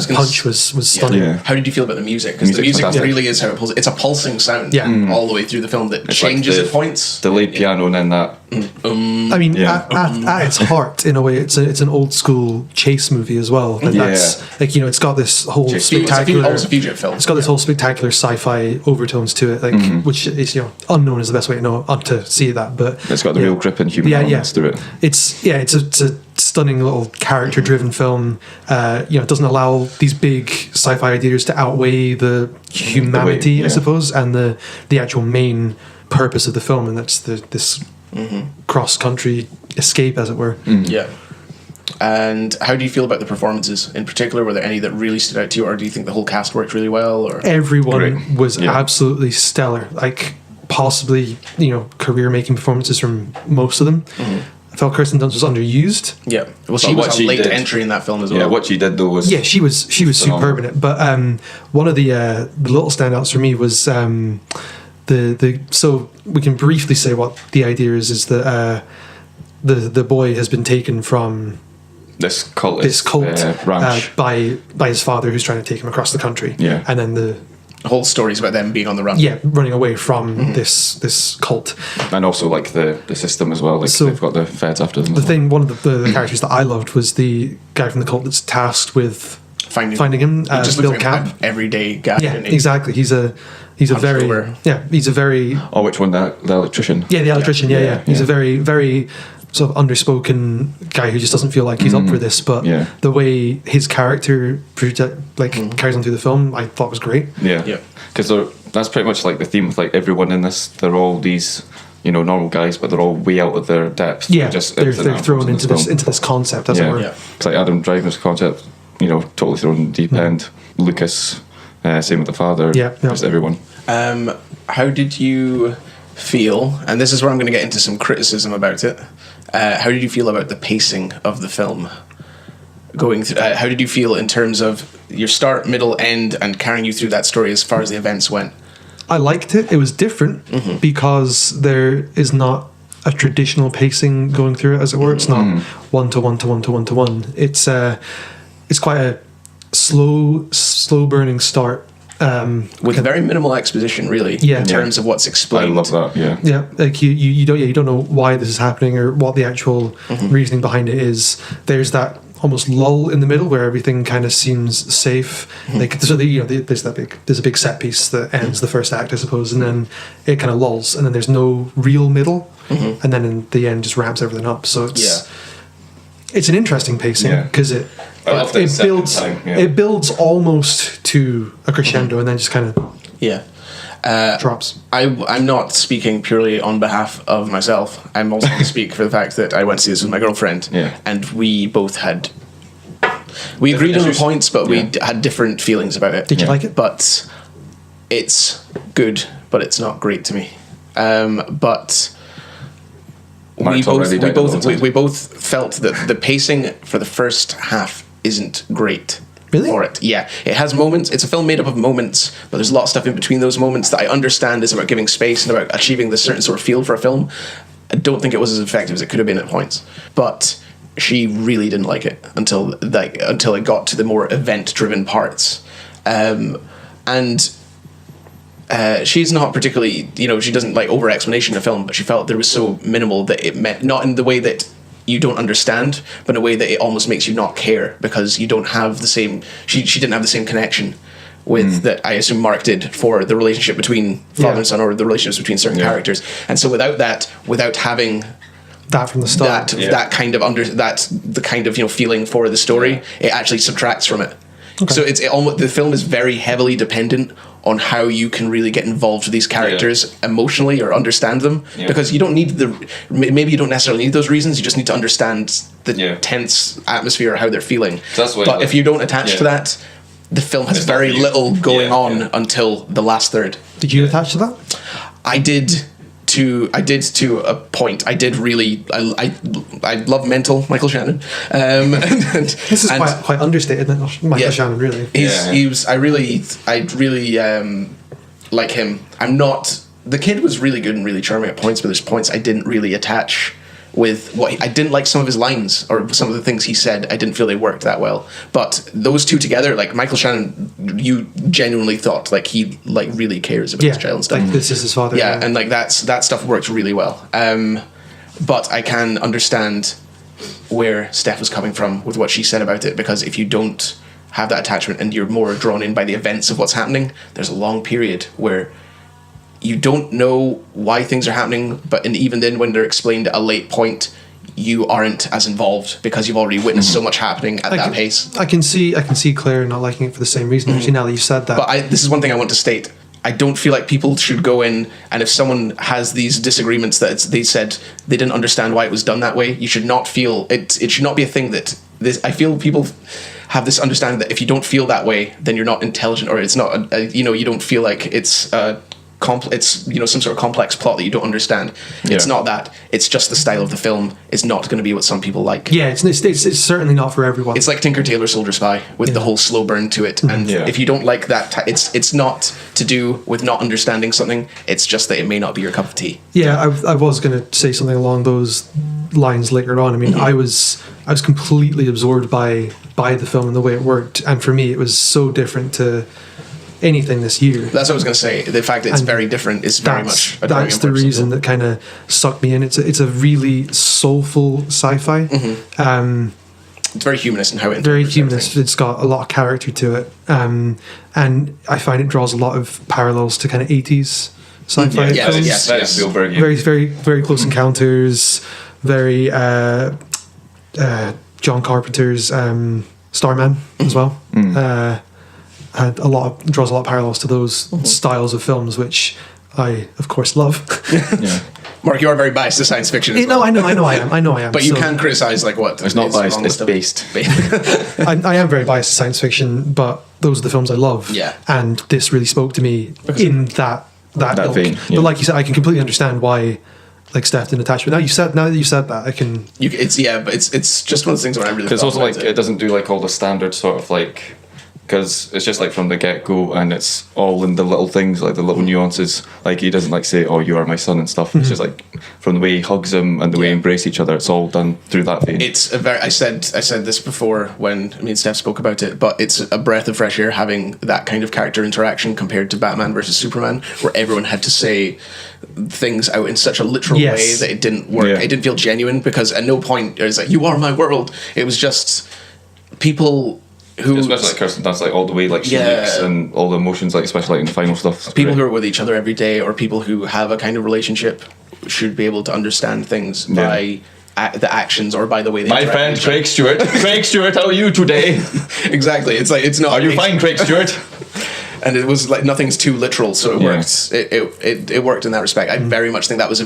[SPEAKER 2] punch was stunning.
[SPEAKER 3] Yeah.
[SPEAKER 1] How did you feel about the music? Because the music really is how it pulls. It's a pulsing sound all the way through the film that changes at points.
[SPEAKER 3] Delayed piano, and then that.
[SPEAKER 2] I mean, at its heart, in a way, it's an old school chase movie as well. And that's like it's got this whole spectacular.
[SPEAKER 1] It's a fugitive film.
[SPEAKER 2] It's got this whole spectacular sci-fi overtones to it, like which is unknown is the best way to know to see that, but
[SPEAKER 3] it's got the real grip and human elements to it.
[SPEAKER 2] It's a stunning little character-driven film. It doesn't allow these big sci-fi ideas to outweigh the humanity, I suppose, and the actual main purpose of the film, and that's this cross-country escape, as it were.
[SPEAKER 1] Yeah. And how do you feel about the performances in particular? Were there any that really stood out to you, or do you think the whole cast worked really well? Or
[SPEAKER 2] everyone was absolutely stellar. Like possibly career-making performances from most of them. I felt Kirsten Dunst was underused.
[SPEAKER 1] Yeah, well, she was a late entry in that film as well.
[SPEAKER 3] Yeah, what she did though was
[SPEAKER 2] she was superb in it. But one of the little standouts for me was so we can briefly say what the idea is that the boy has been taken from
[SPEAKER 3] this cult
[SPEAKER 2] ranch by his father, who's trying to take him across the country.
[SPEAKER 3] Yeah,
[SPEAKER 2] and then the
[SPEAKER 1] whole story is about them being on the run.
[SPEAKER 2] Yeah, running away from this cult,
[SPEAKER 3] and also like the system as well. Like they've got the feds after them.
[SPEAKER 2] One of the characters that I loved was the guy from the cult that's tasked with finding him.
[SPEAKER 1] Just
[SPEAKER 2] Bill Camp,
[SPEAKER 1] everyday guy.
[SPEAKER 2] Yeah, exactly. He's a very
[SPEAKER 3] which one? The electrician.
[SPEAKER 2] Yeah, the electrician. Yeah. He's a very, very sort of underspoken guy who just doesn't feel like he's up for this, but the way his character carries on through the film, I thought was great.
[SPEAKER 3] Yeah, because that's pretty much like the theme with like everyone in this. They're all these normal guys, but they're all way out of their depth.
[SPEAKER 2] Yeah, they're thrown into this concept, as it were.
[SPEAKER 3] It's like Adam Driver's concept, totally thrown in the deep end. Lucas, same with the father. Just everyone.
[SPEAKER 1] How did you feel? And this is where I'm going to get into some criticism about it. How did you feel about the pacing of the film? Going through, how did you feel in terms of your start, middle, end, and carrying you through that story as far as the events went?
[SPEAKER 2] I liked it. It was different because there is not a traditional pacing going through it, as it were. It's not one to one to one to one to one. It's quite a slow burning start,
[SPEAKER 1] with very minimal exposition, really, in terms of what's explained.
[SPEAKER 3] I love that. Yeah,
[SPEAKER 2] yeah. Like you don't know why this is happening or what the actual reasoning behind it is. There's that almost lull in the middle where everything kind of seems safe. Like so, there's a big set piece that ends the first act, I suppose, and then it kind of lulls, and then there's no real middle, and then in the end just ramps everything up. So it's an interesting pacing because it builds almost to a crescendo and then just kind of drops.
[SPEAKER 1] I'm not speaking purely on behalf of myself. I'm also going to speak for the fact that I went to see this with my girlfriend, and we both had... We agreed on the points, but we had different feelings about it.
[SPEAKER 2] Did you like it?
[SPEAKER 1] But it's good, but it's not great to me. But... We both felt that the pacing for the first half isn't great.
[SPEAKER 2] Really?
[SPEAKER 1] For it. Yeah. It has moments. It's a film made up of moments, but there's a lot of stuff in between those moments that I understand is about giving space and about achieving this certain sort of feel for a film. I don't think it was as effective as it could have been at points. But she really didn't like it until it got to the more event-driven parts. She's not particularly, she doesn't like over-explanation in the film, but she felt there was so minimal that it meant, not in the way that you don't understand, but in a way that it almost makes you not care because you don't have the same, she didn't have the same connection with that I assume Mark did for the relationship between father and son or the relationships between certain characters. And so without having
[SPEAKER 2] that from the start,
[SPEAKER 1] that kind of the kind of feeling for the story, it actually subtracts from it. Okay. So it's almost, the film is very heavily dependent on how you can really get involved with these characters emotionally or understand them, because you don't need maybe you don't necessarily need those reasons. You just need to understand the tense atmosphere or how they're feeling. But if you don't attach to that, the film has very little going on until the last third.
[SPEAKER 2] Did you attach to that?
[SPEAKER 1] I did to a point. I did really. I love mental Michael Shannon.
[SPEAKER 2] This is quite understated, Michael Shannon. Really,
[SPEAKER 1] I really like him. I'm not. The kid was really good and really charming at points, but there's points I didn't really attach with I didn't like some of his lines or some of the things he said. I didn't feel they worked that well. But those two together, like Michael Shannon, you genuinely thought like he like really cares about his child and stuff.
[SPEAKER 2] Like this is his father.
[SPEAKER 1] Yeah, and like that stuff works really well. But I can understand where Steph was coming from with what she said about it, because if you don't have that attachment and you're more drawn in by the events of what's happening, there's a long period where you don't know why things are happening, and even then when they're explained at a late point, you aren't as involved because you've already witnessed so much happening at that pace.
[SPEAKER 2] I can see Claire not liking it for the same reason, actually, now that you said that.
[SPEAKER 1] But this is one thing I want to state. I don't feel like people should go in, and if someone has these disagreements that they said they didn't understand why it was done that way, you should not feel it. It should not be a thing that this. I feel people have this understanding that if you don't feel that way, then you're not intelligent, or it's not. You don't feel like it's. It's some sort of complex plot that you don't understand. It's not that. It's just the style of the film is not going to be what some people like.
[SPEAKER 2] Yeah, it's certainly not for everyone.
[SPEAKER 1] It's like Tinker Tailor Soldier Spy with the whole slow burn to it. And if you don't like that, it's not to do with not understanding something. It's just that it may not be your cup of tea.
[SPEAKER 2] Yeah, I was going to say something along those lines later on. I mean, I was completely absorbed by the film and the way it worked, and for me, it was so different to anything this year.
[SPEAKER 1] That's what I was going to say. The fact that it's very different is very much.
[SPEAKER 2] That's the reason that kind of sucked me in. It's a really soulful sci-fi.
[SPEAKER 1] It's very humanist in how it.
[SPEAKER 2] Very humanist. It's got a lot of character to it, and I find it draws a lot of parallels to kind of 80s sci-fi films.
[SPEAKER 3] Yes, Spielberg.
[SPEAKER 2] Very, very, very Close Encounters. Very John Carpenter's Starman as well. Draws a lot of parallels to those styles of films, which I, of course, love.
[SPEAKER 1] Mark, you are very biased to science fiction as well.
[SPEAKER 2] No, I know I am.
[SPEAKER 1] But you can criticize like what?
[SPEAKER 3] It's not biased, it's based.
[SPEAKER 2] I am very biased to science fiction, but those are the films I love.
[SPEAKER 1] Yeah.
[SPEAKER 2] And this really spoke to me in that ilk.
[SPEAKER 3] vein. Yeah.
[SPEAKER 2] But like you said, I can completely understand why like Steph didn't attach. But now that you said that, I can.
[SPEAKER 1] But it's just one of those things where I really.
[SPEAKER 3] Because also like it doesn't do like all the standard sort of like because it's just like from the get-go, and it's all in the little things, like the little nuances. Like he doesn't like say, "Oh, you are my son" and stuff. It's just like from the way he hugs him and the way they embrace each other. It's all done through that vein.
[SPEAKER 1] It's a very. I said this before when me and Steph spoke about it, but it's a breath of fresh air having that kind of character interaction compared to Batman versus Superman, where everyone had to say things out in such a literal way that it didn't work. It didn't feel genuine, because at no point is like, "You are my world." It was just people who,
[SPEAKER 3] especially like Kirsten Dunst, like all the way like she looks and all the emotions, like especially like in the final stuff.
[SPEAKER 1] People who are with each other every day, or people who have a kind of relationship, should be able to understand things by the actions or by the way they
[SPEAKER 3] my friend Craig Stewart. Craig Stewart, how are you today?
[SPEAKER 1] Exactly. It's like, it's not.
[SPEAKER 3] Are you fine, Craig Stewart?
[SPEAKER 1] And it was like nothing's too literal, so it worked. It worked in that respect. I very much think that was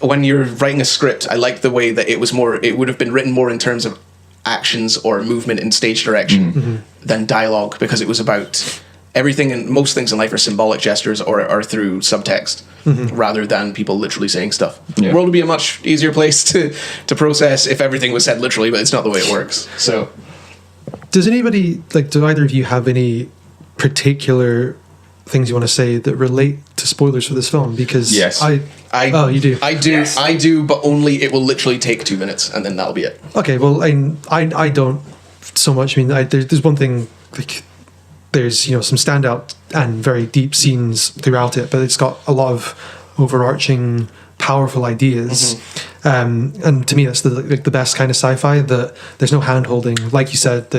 [SPEAKER 1] when you're writing a script, I like the way that it was more. It would have been written more in terms of actions or movement and stage direction than dialogue, because it was about everything, and most things in life are symbolic gestures or are through subtext rather than people literally saying stuff. The world would be a much easier place to process if everything was said literally, but it's not the way it works. So
[SPEAKER 2] do either of you have any particular things you want to say that relate to spoilers for this film? Because you do.
[SPEAKER 1] I do, but only it will literally take 2 minutes, and then that'll be it.
[SPEAKER 2] Okay, well, I don't so much. I mean, there's one thing, like, there's some standout and very deep scenes throughout it, but it's got a lot of overarching, powerful ideas. And to me, that's the best kind of sci-fi. That there's no hand-holding, like you said.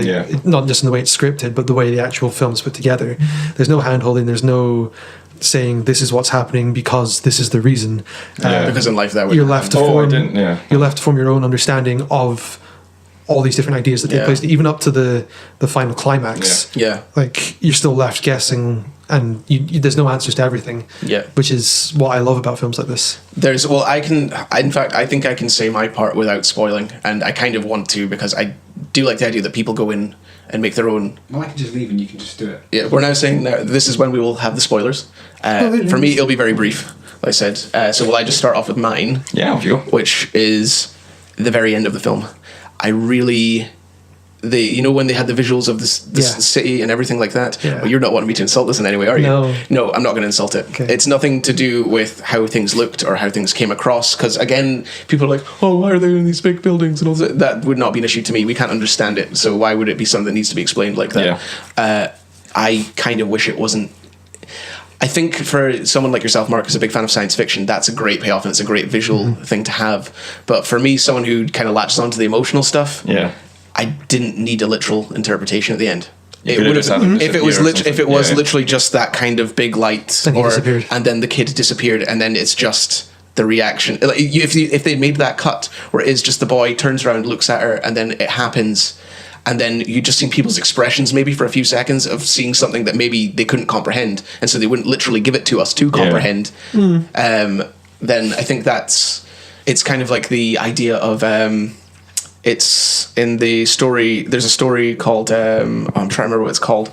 [SPEAKER 2] Not just in the way it's scripted, but the way the actual film's put together. There's no hand-holding. There's no saying this is what's happening because this is the reason.
[SPEAKER 1] Because in life that
[SPEAKER 2] you're left to form your own understanding of all these different ideas that take place, even up to the final climax. Like, you're still left guessing, and there's no answers to everything. Which is what I love about films like this.
[SPEAKER 1] I think I can say my part without spoiling, and I kind of want to, because I do like the idea that people go in and make their own.
[SPEAKER 4] Well, I can just leave and you can just do it.
[SPEAKER 1] Yeah, we're now saying this is when we will have the spoilers. For me, it'll be very brief, like I said. So will I just start off with mine?
[SPEAKER 3] Yeah, if you go.
[SPEAKER 1] Which is the very end of the film. I really... when they had the visuals of this city and everything like that. Well, you're not wanting me to insult this in any way, are you? No, I'm not going to insult it. Okay. It's nothing to do with how things looked or how things came across, because again, people are like, "Oh, why are they in these big buildings?" and all that. That would not be an issue to me. We can't understand it, so why would it be something that needs to be explained like that? I kind of wish it wasn't. I think for someone like yourself, Mark, who's a big fan of science fiction, that's a great payoff and it's a great visual thing to have. But for me, someone who kind of latches onto the emotional stuff, I didn't need a literal interpretation at the end. It would have if it was literally just that kind of big light, and then the kid disappeared, and then it's just the reaction. Like, if they made that cut where it is just the boy turns around, looks at her, and then it happens, and then you just see people's expressions maybe for a few seconds of seeing something that maybe they couldn't comprehend, and so they wouldn't literally give it to us to comprehend. Then I think it's kind of like the idea of. It's in the story. There's a story called I'm trying to remember what it's called,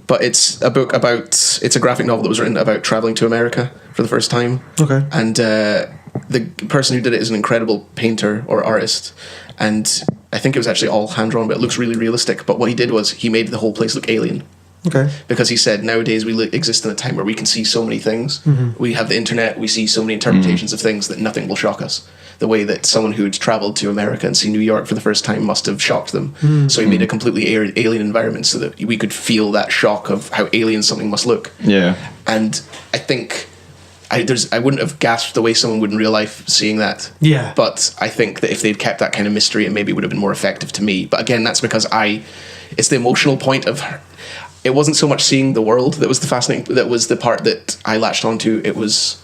[SPEAKER 1] but it's a book about. It's a graphic novel that was written about traveling to America for the first time.
[SPEAKER 2] Okay.
[SPEAKER 1] And the person who did it is an incredible painter or artist, and I think it was actually all hand drawn, but it looks really realistic. But what he did was he made the whole place look alien.
[SPEAKER 2] Okay.
[SPEAKER 1] Because he said nowadays we exist in a time where we can see so many things. We have the internet. We see so many interpretations of things that nothing will shock us. The way that someone who had travelled to America and seen New York for the first time must have shocked them. So he made a completely alien environment so that we could feel that shock of how alien something must look. And I think I wouldn't have gasped the way someone would in real life seeing that. But I think that if they'd kept that kind of mystery, it maybe would have been more effective to me. But again, that's because it's the emotional point of her. It wasn't so much seeing the world that was the fascinating. That was the part that I latched onto. It was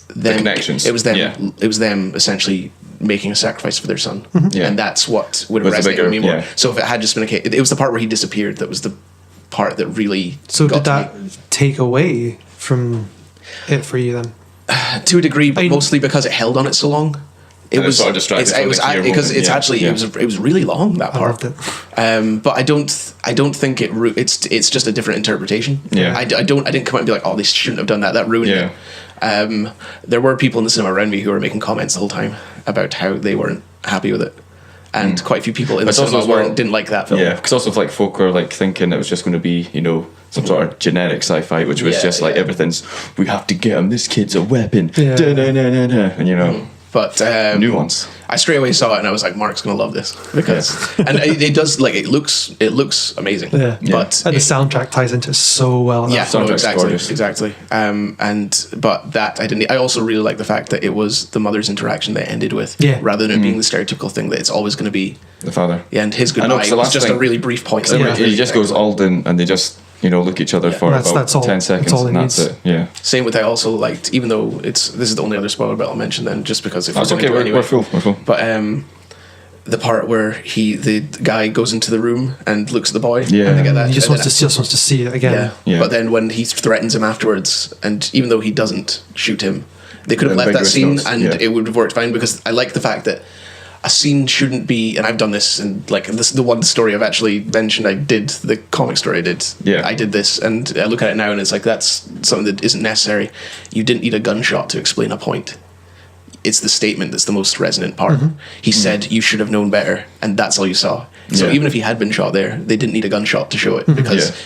[SPEAKER 1] them.
[SPEAKER 3] The connections.
[SPEAKER 1] It was them. It was them essentially making a sacrifice for their son, and that's what would have resonated with me more. So if it had just been a case, it was the part where he disappeared that was the part that really.
[SPEAKER 2] So did that take away from it for you then?
[SPEAKER 1] To a degree, but mostly because it held on it so long. It was
[SPEAKER 3] sort of distracting
[SPEAKER 1] because it's actually it was really long, that part.
[SPEAKER 2] I loved it.
[SPEAKER 1] But I don't think it's just a different interpretation. I didn't come out and be like, oh, they shouldn't have done that. That ruined it. There were people in the cinema around me who were making comments the whole time about how they weren't happy with it. and quite a few people in the cinema didn't like that film.
[SPEAKER 3] Yeah, because also like folk were like thinking it was just going to be, you know, some sort of generic sci-fi, which was just like everything's, we have to get him, this kid's a weapon, and you know.
[SPEAKER 1] But
[SPEAKER 3] nuance.
[SPEAKER 1] I straight away saw it and I was like, Mark's gonna love this because and it does, like, it looks amazing.
[SPEAKER 2] Yeah.
[SPEAKER 1] But
[SPEAKER 2] and the soundtrack ties into it so well.
[SPEAKER 1] Yeah, no, exactly. But that I didn't. I also really like the fact that it was the mother's interaction they ended with, rather than it being the stereotypical thing that it's always going to be
[SPEAKER 3] the father.
[SPEAKER 1] Yeah, and his goodbye was just a really brief point.
[SPEAKER 3] He just goes Alden, and they just, you know, look at each other for about 10 seconds, and that's it. Yeah.
[SPEAKER 1] Same with, I also liked, even though this is the only other spoiler bit I'll mention then, just because if
[SPEAKER 3] that's okay, we're full.
[SPEAKER 1] But the part where the guy goes into the room and looks at the boy, and they get that,
[SPEAKER 2] he just wants to see it again.
[SPEAKER 1] Yeah. But then when he threatens him afterwards, and even though he doesn't shoot him, they could have left that scene and it would have worked fine, because I like the fact that a scene shouldn't be, and I've done this, and like this is the one story I've actually mentioned. I did the comic story. I did this, and I look at it now, and it's like, that's something that isn't necessary. You didn't need a gunshot to explain a point. It's the statement that's the most resonant part. He said, "You should have known better," and that's all you saw. So even if he had been shot there, they didn't need a gunshot to show it, because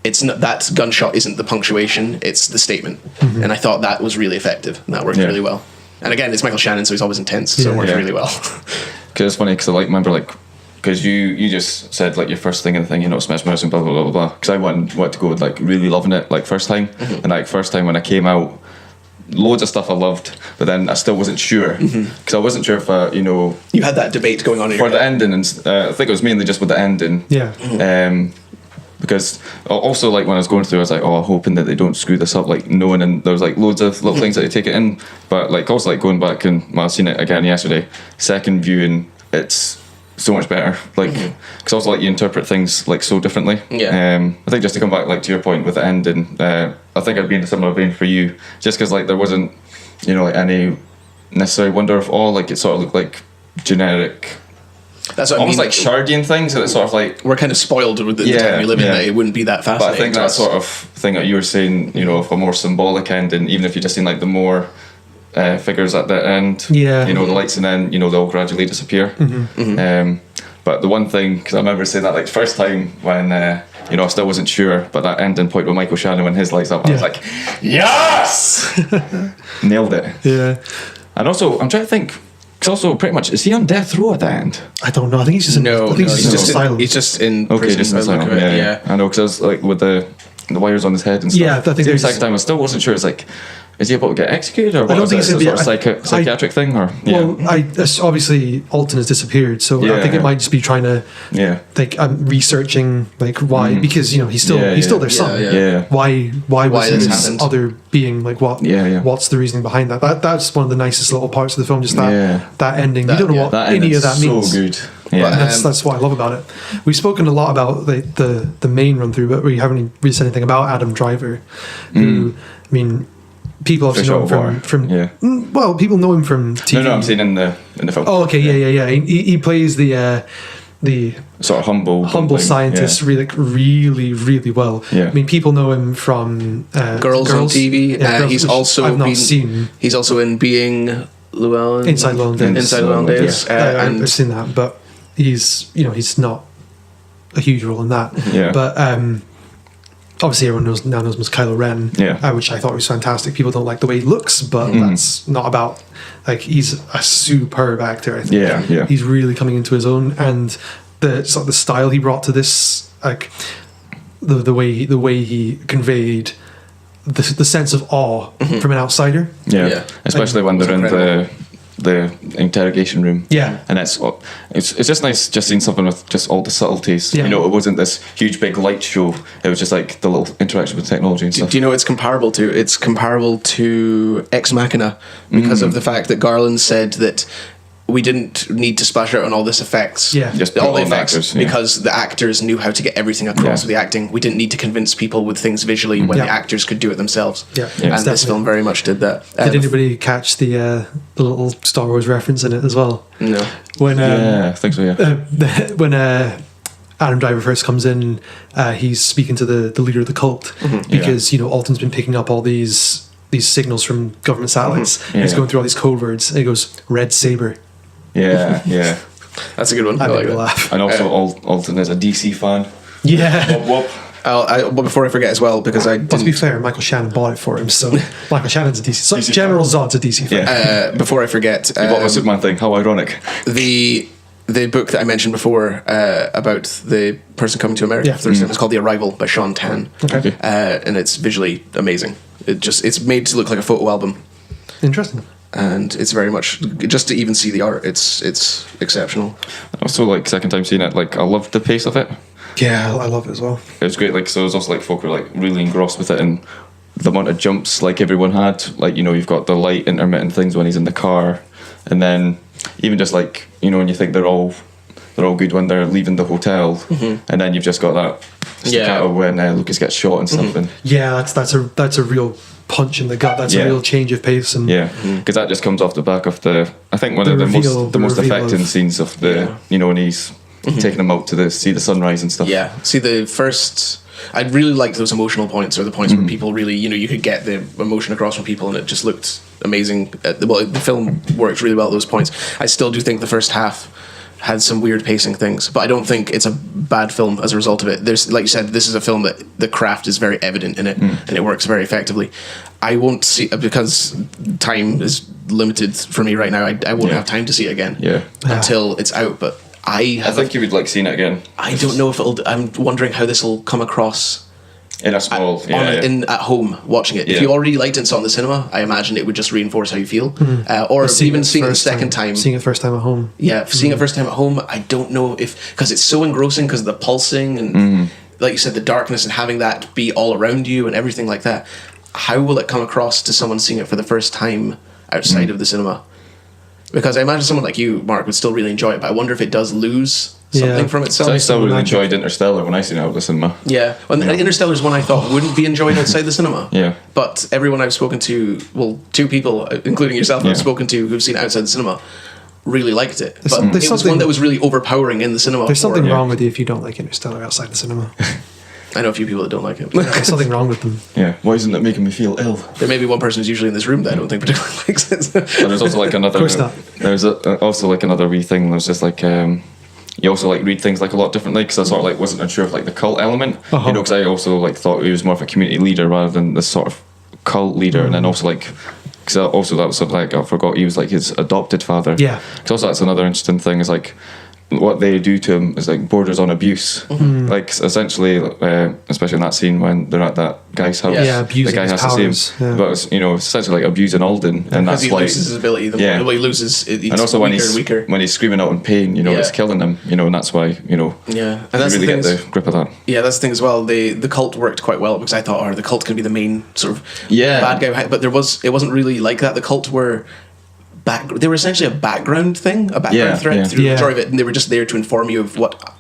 [SPEAKER 1] it's not, that gunshot isn't the punctuation; it's the statement. And I thought that was really effective, and that worked really well. And again, it's Michael Shannon, so he's always intense, so it works really well.
[SPEAKER 3] Because it's funny, because I remember, like, because you just said, like, your first thing in the thing, you know, Smash Mouse and blah, blah, blah, blah. Because I went to go with, like, really loving it, like, first time. And, like, first time when I came out, loads of stuff I loved, but then I still wasn't sure. Because I wasn't sure if, you know...
[SPEAKER 1] You had that debate going on in
[SPEAKER 3] for the ending, and I think it was mainly just with the ending.
[SPEAKER 2] Yeah.
[SPEAKER 3] Because also, like, when I was going through, I was like, oh, hoping that they don't screw this up, like, knowing, and there was like loads of little things that they take it in, but like also, like, going back and I've seen it again yesterday, second viewing, it's so much better, like, because also, like, you interpret things like so differently. I think just to come back, like, to your point with the ending, I think I'd be in a similar vein for you, just because, like, there wasn't, you know, like, any necessary wonder of awe, like, it sort of looked like generic.
[SPEAKER 1] That's what
[SPEAKER 3] almost
[SPEAKER 1] I mean.
[SPEAKER 3] like Shardian things, and it's sort of like,
[SPEAKER 1] we're kind of spoiled with the time we live in, that it wouldn't be that fascinating.
[SPEAKER 3] But I think that sort of thing that you were saying, you know, of a more symbolic ending, even if you just seen, like, the more figures at the end, you know, the lights, and then, you know, they'll gradually disappear. But the one thing, because I remember saying that, like, first time when you know, I still wasn't sure, but that ending point with Michael Shannon when his lights up, I was like, yes, nailed it.
[SPEAKER 2] Yeah.
[SPEAKER 3] And also, I'm trying to think. Also, pretty much, is he on death row at the end?
[SPEAKER 2] I don't know. I think he's just
[SPEAKER 1] he's just in prison.
[SPEAKER 3] Just in asylum. Yeah. I know, because I was like with the wires on his head and stuff.
[SPEAKER 2] Yeah, I think
[SPEAKER 3] the second time I still wasn't sure. It's like, is he about to get executed, or
[SPEAKER 2] I don't think it's
[SPEAKER 3] a sort of psychiatric thing, or
[SPEAKER 2] well, obviously Alton has disappeared, so I think it might just be trying to like, I'm researching, like, why, because, you know, he's still their son. Why was this other being, like, what's the reasoning behind that? That's one of the nicest little parts of the film, just that ending. You don't know what any of that means.
[SPEAKER 3] So good.
[SPEAKER 2] Yeah. That's what I love about it. We've spoken a lot about the main run through, but we haven't really said anything about Adam Driver, who, I mean, people obviously know him from well, people know him from TV.
[SPEAKER 3] No, I'm saying in the film.
[SPEAKER 2] Oh, okay, yeah. He plays the
[SPEAKER 3] sort of humble
[SPEAKER 2] scientist really well.
[SPEAKER 3] Yeah.
[SPEAKER 2] I mean, people know him from
[SPEAKER 1] Girls on TV.
[SPEAKER 2] Girls,
[SPEAKER 1] he's also
[SPEAKER 2] I've not seen.
[SPEAKER 1] He's also in Being Llewellyn.
[SPEAKER 2] Inside Llewellyn
[SPEAKER 1] Davis.
[SPEAKER 2] And I've seen that, but he's not a huge role in that.
[SPEAKER 3] Yeah.
[SPEAKER 2] But obviously everyone now knows him as Kylo Ren, which I thought was fantastic. People don't like the way he looks, but that's not about, like, he's a superb actor, I think. He's really coming into his own, and the sort of the style he brought to this, like, the way he conveyed the sense of awe from an outsider.
[SPEAKER 3] Especially when they're in the interrogation room, and it's just nice just seeing something with just all the subtleties. You know, it wasn't this huge big light show, it was just like the little interaction with technology and stuff.
[SPEAKER 1] Do you know what it's comparable to? It's comparable to Ex Machina, because of the fact that Garland said that we didn't need to splash out on all this effects,
[SPEAKER 3] just
[SPEAKER 1] all the
[SPEAKER 3] effects,
[SPEAKER 1] actors, because the actors knew how to get everything across with the acting. We didn't need to convince people with things visually when the actors could do it themselves. And this film very much did that.
[SPEAKER 2] Did anybody catch the little Star Wars reference in it as well?
[SPEAKER 1] No.
[SPEAKER 2] When
[SPEAKER 3] I think so.
[SPEAKER 2] When Adam Driver first comes in, he's speaking to the leader of the cult, because you know, Alton's been picking up all these signals from government satellites. And he's going through all these code words, and he goes, "Red Saber."
[SPEAKER 3] Yeah.
[SPEAKER 1] That's a good one.
[SPEAKER 2] I
[SPEAKER 1] like
[SPEAKER 2] made me laugh.
[SPEAKER 3] And also, Alton is a DC fan.
[SPEAKER 2] Yeah.
[SPEAKER 3] Wop, wop.
[SPEAKER 1] But before I forget as well, because I didn't...
[SPEAKER 2] Well, to be fair, Michael Shannon bought it for him, so Michael Shannon's a DC. So General Zod's a DC fan.
[SPEAKER 3] Yeah.
[SPEAKER 1] Before I forget...
[SPEAKER 3] You bought the Superman thing. How ironic.
[SPEAKER 1] The book that I mentioned before about the person coming to America for it's called The Arrival by Sean Tan.
[SPEAKER 2] Okay.
[SPEAKER 1] And it's visually amazing. It's made to look like a photo album.
[SPEAKER 2] Interesting.
[SPEAKER 1] And it's very much, just to even see the art, it's exceptional.
[SPEAKER 3] Also, like, second time seeing it, like, I loved the pace of it.
[SPEAKER 2] Yeah, I love it as well.
[SPEAKER 3] It was great. Like, so it was also like folk were like really engrossed with it, and the amount of jumps like everyone had. Like, you know, you've got the light intermittent things when he's in the car, and then even just like, you know, when you think they're all good when they're leaving the hotel, and then you've just got that staccato when Lucas gets shot and stuff. And
[SPEAKER 2] yeah, that's a real punch in the gut. That's a real change of pace. And
[SPEAKER 3] because that just comes off the back of I think one of the most affecting scenes of you know, when he's taking them out to see the sunrise and stuff.
[SPEAKER 1] Yeah, see the first... I really liked those emotional points, or the points where people really, you know, you could get the emotion across from people, and it just looked amazing. The film worked really well at those points. I still do think the first half had some weird pacing things, but I don't think it's a bad film as a result of it. There's, like you said, this is a film that the craft is very evident in it, and it works very effectively. I won't see, because time is limited for me right now, I won't have time to see it again until it's out, but I
[SPEAKER 3] think you would like seeing it again.
[SPEAKER 1] I don't know if I'm wondering how this will come across
[SPEAKER 3] in a small
[SPEAKER 1] at home watching it. If you already liked it and saw it in the cinema, I imagine it would just reinforce how you feel. Or even seeing it the second time.
[SPEAKER 2] Seeing it first time at home.
[SPEAKER 1] Yeah, seeing it first time at home, I don't know if, because it's so engrossing because of the pulsing and like you said, the darkness, and having that be all around you and everything like that. How will it come across to someone seeing it for the first time outside of the cinema? Because I imagine someone like you, Mark, would still really enjoy it, but I wonder if it does lose something from itself.
[SPEAKER 3] So I still really enjoyed Interstellar when I seen it out of the cinema.
[SPEAKER 1] Yeah, well, Interstellar is one I thought wouldn't be enjoyed outside the cinema.
[SPEAKER 3] Yeah.
[SPEAKER 1] But everyone I've spoken to, well, 2 people, including yourself, I've spoken to who've seen it outside the cinema, really liked it. But it was one that was really overpowering in the cinema.
[SPEAKER 2] There's something wrong with you if you don't like Interstellar outside the cinema.
[SPEAKER 1] I know a few people that don't like it.
[SPEAKER 2] There's something wrong with them.
[SPEAKER 3] Yeah. Why isn't it making me feel ill?
[SPEAKER 1] There may be one person who's usually in this room that I don't think particularly likes it.
[SPEAKER 3] And there's also like another...
[SPEAKER 2] Of course not.
[SPEAKER 3] There's also like another wee thing. There's just like... you also like read things like a lot differently, because I sort of like wasn't unsure of like the cult element. You know, because I also like thought he was more of a community leader rather than this sort of cult leader. And then also like... Because also that was sort of like... I forgot he was like his adopted father.
[SPEAKER 2] Yeah.
[SPEAKER 3] Because also that's another interesting thing is like... What they do to him is like borders on abuse. Like essentially, especially in that scene when they're at that guy's house,
[SPEAKER 2] abusing
[SPEAKER 3] the guy
[SPEAKER 2] his
[SPEAKER 3] has
[SPEAKER 2] powers.
[SPEAKER 3] to see him. But it's, you know, it's essentially like abusing Alden, and that's
[SPEAKER 1] he
[SPEAKER 3] why
[SPEAKER 1] loses his ability. The more he loses, he's
[SPEAKER 3] and also
[SPEAKER 1] weaker
[SPEAKER 3] when he's screaming out in pain, you know, it's killing him. You know, and that's why and
[SPEAKER 1] that's
[SPEAKER 3] really get the grip of that.
[SPEAKER 1] Yeah, that's the thing as well. The cult worked quite well, because I thought, the cult could be the main sort of bad guy, but it wasn't really like that. The cult were. They were essentially a background thing, a background thread through the majority of it, and they were just there to inform you of what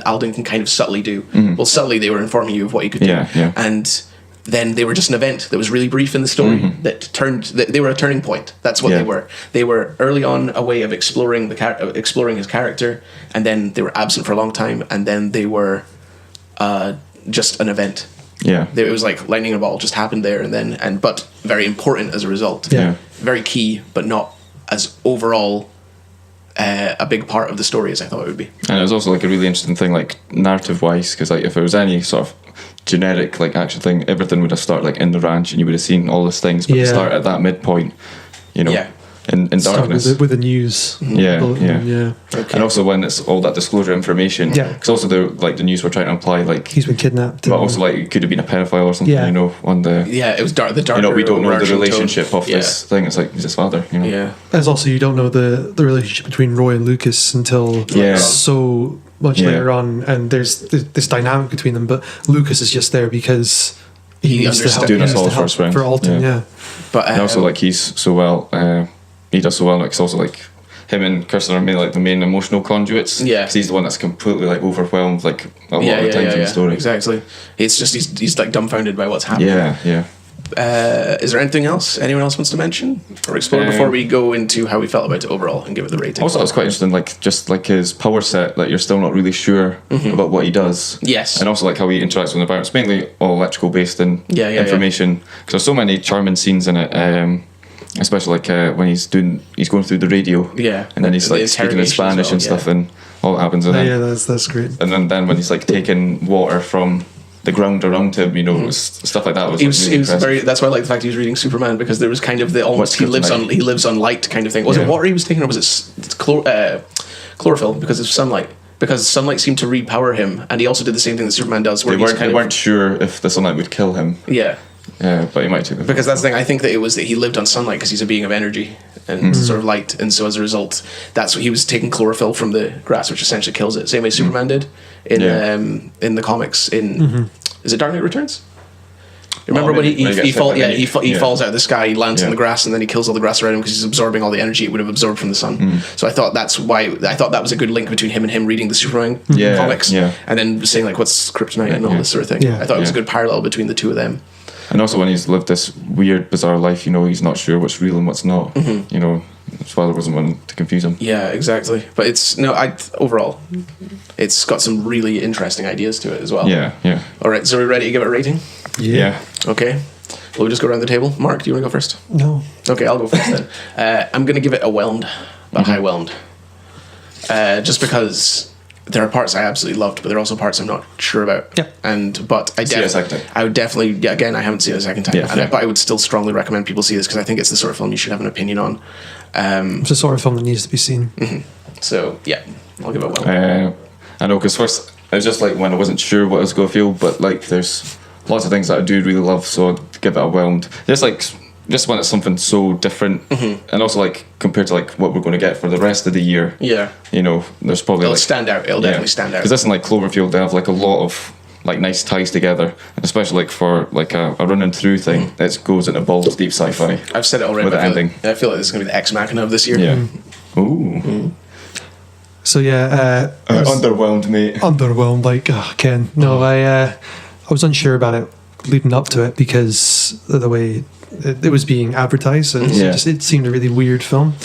[SPEAKER 1] Alden can kind of subtly do. Well, subtly they were informing you of what he could do, and then they were just an event that was really brief in the story they were a turning point. That's what they were. They were early on a way of exploring exploring his character, and then they were absent for a long time, and then they were just an event.
[SPEAKER 3] Yeah,
[SPEAKER 1] it was like lightning in a ball, just happened there, but very important as a result. Very key, but not as overall a big part of the story as I thought it would be.
[SPEAKER 3] And it was also like a really interesting thing, like narrative wise, because like if there was any sort of generic like action thing, everything would have started like in the ranch, and you would have seen all these things, but start at that midpoint, you know. In darkness
[SPEAKER 2] with the news.
[SPEAKER 3] Okay. And also when it's all that disclosure information, because also the news were trying to imply like
[SPEAKER 2] he's been kidnapped,
[SPEAKER 3] but also like it could have been a pedophile or something, you know, on the
[SPEAKER 1] it was the darker,
[SPEAKER 3] you know, we don't know the relationship of this thing. It's like he's his father, you know.
[SPEAKER 2] As also you don't know the relationship between Roy and Lucas until so much later on, and there's this dynamic between them, but Lucas is just there because he needs to help,
[SPEAKER 3] doing us all first round
[SPEAKER 2] for Alton,
[SPEAKER 3] but and also like he's so well he does so well, like it's also like him and Kirsten are mainly like the main emotional conduits. Because he's the one that's completely like overwhelmed like a lot of the times in the story.
[SPEAKER 1] Exactly. It's just he's like dumbfounded by what's happening. Is there anything else anyone else wants to mention or explore before we go into how we felt about it overall and give it the rating?
[SPEAKER 3] Also, it's quite interesting, like just like his power set, like you're still not really sure about what he does.
[SPEAKER 1] Yes. And
[SPEAKER 3] also like how he interacts with the environment. It's mainly all electrical based and information. Because there's so many charming scenes in it. Especially like when he's going through the radio.
[SPEAKER 1] Yeah.
[SPEAKER 3] And then he's like speaking in Spanish and stuff, and all that happens. And
[SPEAKER 2] yeah, that's great.
[SPEAKER 3] And then when he's like taking water from the ground around him, stuff like that was.
[SPEAKER 1] He was very. That's why I like the fact he was reading Superman, because there was kind of the almost he lives on light kind of thing. Was it water he was taking, or was it chlorophyll because of sunlight? Because sunlight seemed to repower him, and he also did the same thing that Superman does. Where
[SPEAKER 3] they weren't sure if the sunlight would kill him.
[SPEAKER 1] Yeah.
[SPEAKER 3] Yeah, but he might too.
[SPEAKER 1] Because that's the thing. I think that it was that he lived on sunlight because he's a being of energy and sort of light, and so as a result, that's what he was taking chlorophyll from the grass, which essentially kills it. Same way Superman did in the comics. Is it Dark Knight Returns? Remember when he falls out of the sky, he lands in the grass, and then he kills all the grass around him because he's absorbing all the energy it would have absorbed from the sun. So I thought that was a good link between him and him reading the Superman comics, and then saying like what's kryptonite and all this sort of thing. I thought it was a good parallel between the two of them.
[SPEAKER 3] And also when he's lived this weird, bizarre life, he's not sure what's real and what's not. That's why there wasn't one to confuse him. Yeah, exactly. But overall, it's got some really interesting ideas to it as well. Yeah. All right, so are we ready to give it a rating? Yeah. Okay. Well, we'll just go around the table. Mark, do you want to go first?
[SPEAKER 2] No.
[SPEAKER 1] Okay, I'll go first then. I'm going to give it a whelmed, but high whelmed. Just because there are parts I absolutely loved, but there are also parts I'm not sure about.
[SPEAKER 2] Yeah.
[SPEAKER 1] But I would definitely, again, I haven't seen it a second time, but I would still strongly recommend people see this because I think it's the sort of film you should have an opinion on.
[SPEAKER 2] It's the sort of film that needs to be seen.
[SPEAKER 1] So, yeah, I'll give it a whelmed.
[SPEAKER 3] I know, because first, it was just like when I wasn't sure what I was going to feel, but like there's lots of things that I do really love, so I'd give it a whelmed. Just when it's something so different, and also like compared to like what we're going to get for the rest of the year. Yeah, there's probably
[SPEAKER 1] it'll stand out. It'll definitely stand out.
[SPEAKER 3] Because this and like Cloverfield, they have like a lot of like nice ties together, and especially like for like a running through thing, it goes into balls deep sci-fi.
[SPEAKER 1] I've said it already.
[SPEAKER 3] With the ending,
[SPEAKER 1] I feel like this is going to be the Ex Machina of this year.
[SPEAKER 3] Yeah. Ooh.
[SPEAKER 2] So
[SPEAKER 3] underwhelmed, mate.
[SPEAKER 2] Underwhelmed, like Ken. No, I was unsure about it leading up to it because of the way it was being advertised. It seemed a really weird film,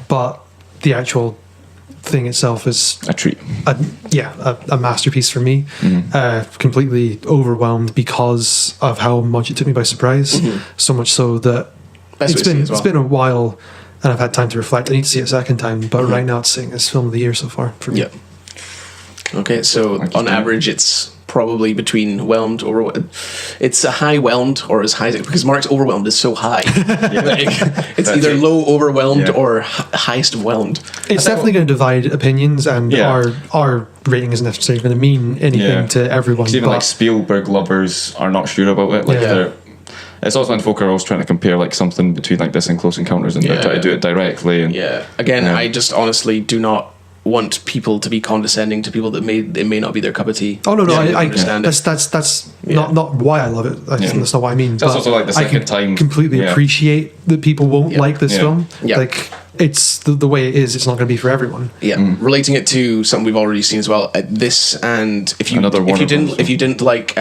[SPEAKER 2] but the actual thing itself is
[SPEAKER 3] a treat.
[SPEAKER 2] A masterpiece for me. Completely overwhelmed because of how much it took me by surprise. So much so that it's been a while. And I've had time to reflect. I need to see it a second time, but right now it's saying it's film of the year so far for me.
[SPEAKER 1] Yeah. Okay, so on average, it's probably between whelmed or it's a high whelmed or as high as because Mark's overwhelmed is so high. It's either low overwhelmed or highest whelmed.
[SPEAKER 2] It's definitely going to divide opinions, and our rating isn't necessarily going to mean anything to everyone.
[SPEAKER 3] Even like Spielberg lovers are not sure about it. It's also when folk are always trying to compare like something between like this and Close Encounters, and they try to do it directly. And,
[SPEAKER 1] again, I just honestly do not want people to be condescending to people that it may not be their cup of tea.
[SPEAKER 2] Oh no, I understand. That's not why I love it. That's not what I mean.
[SPEAKER 3] That's also like the second time.
[SPEAKER 2] Completely appreciate that people won't like this film. Like it's the way it is. It's not going to be for everyone.
[SPEAKER 1] Relating it to something we've already seen as well. This, and if you didn't like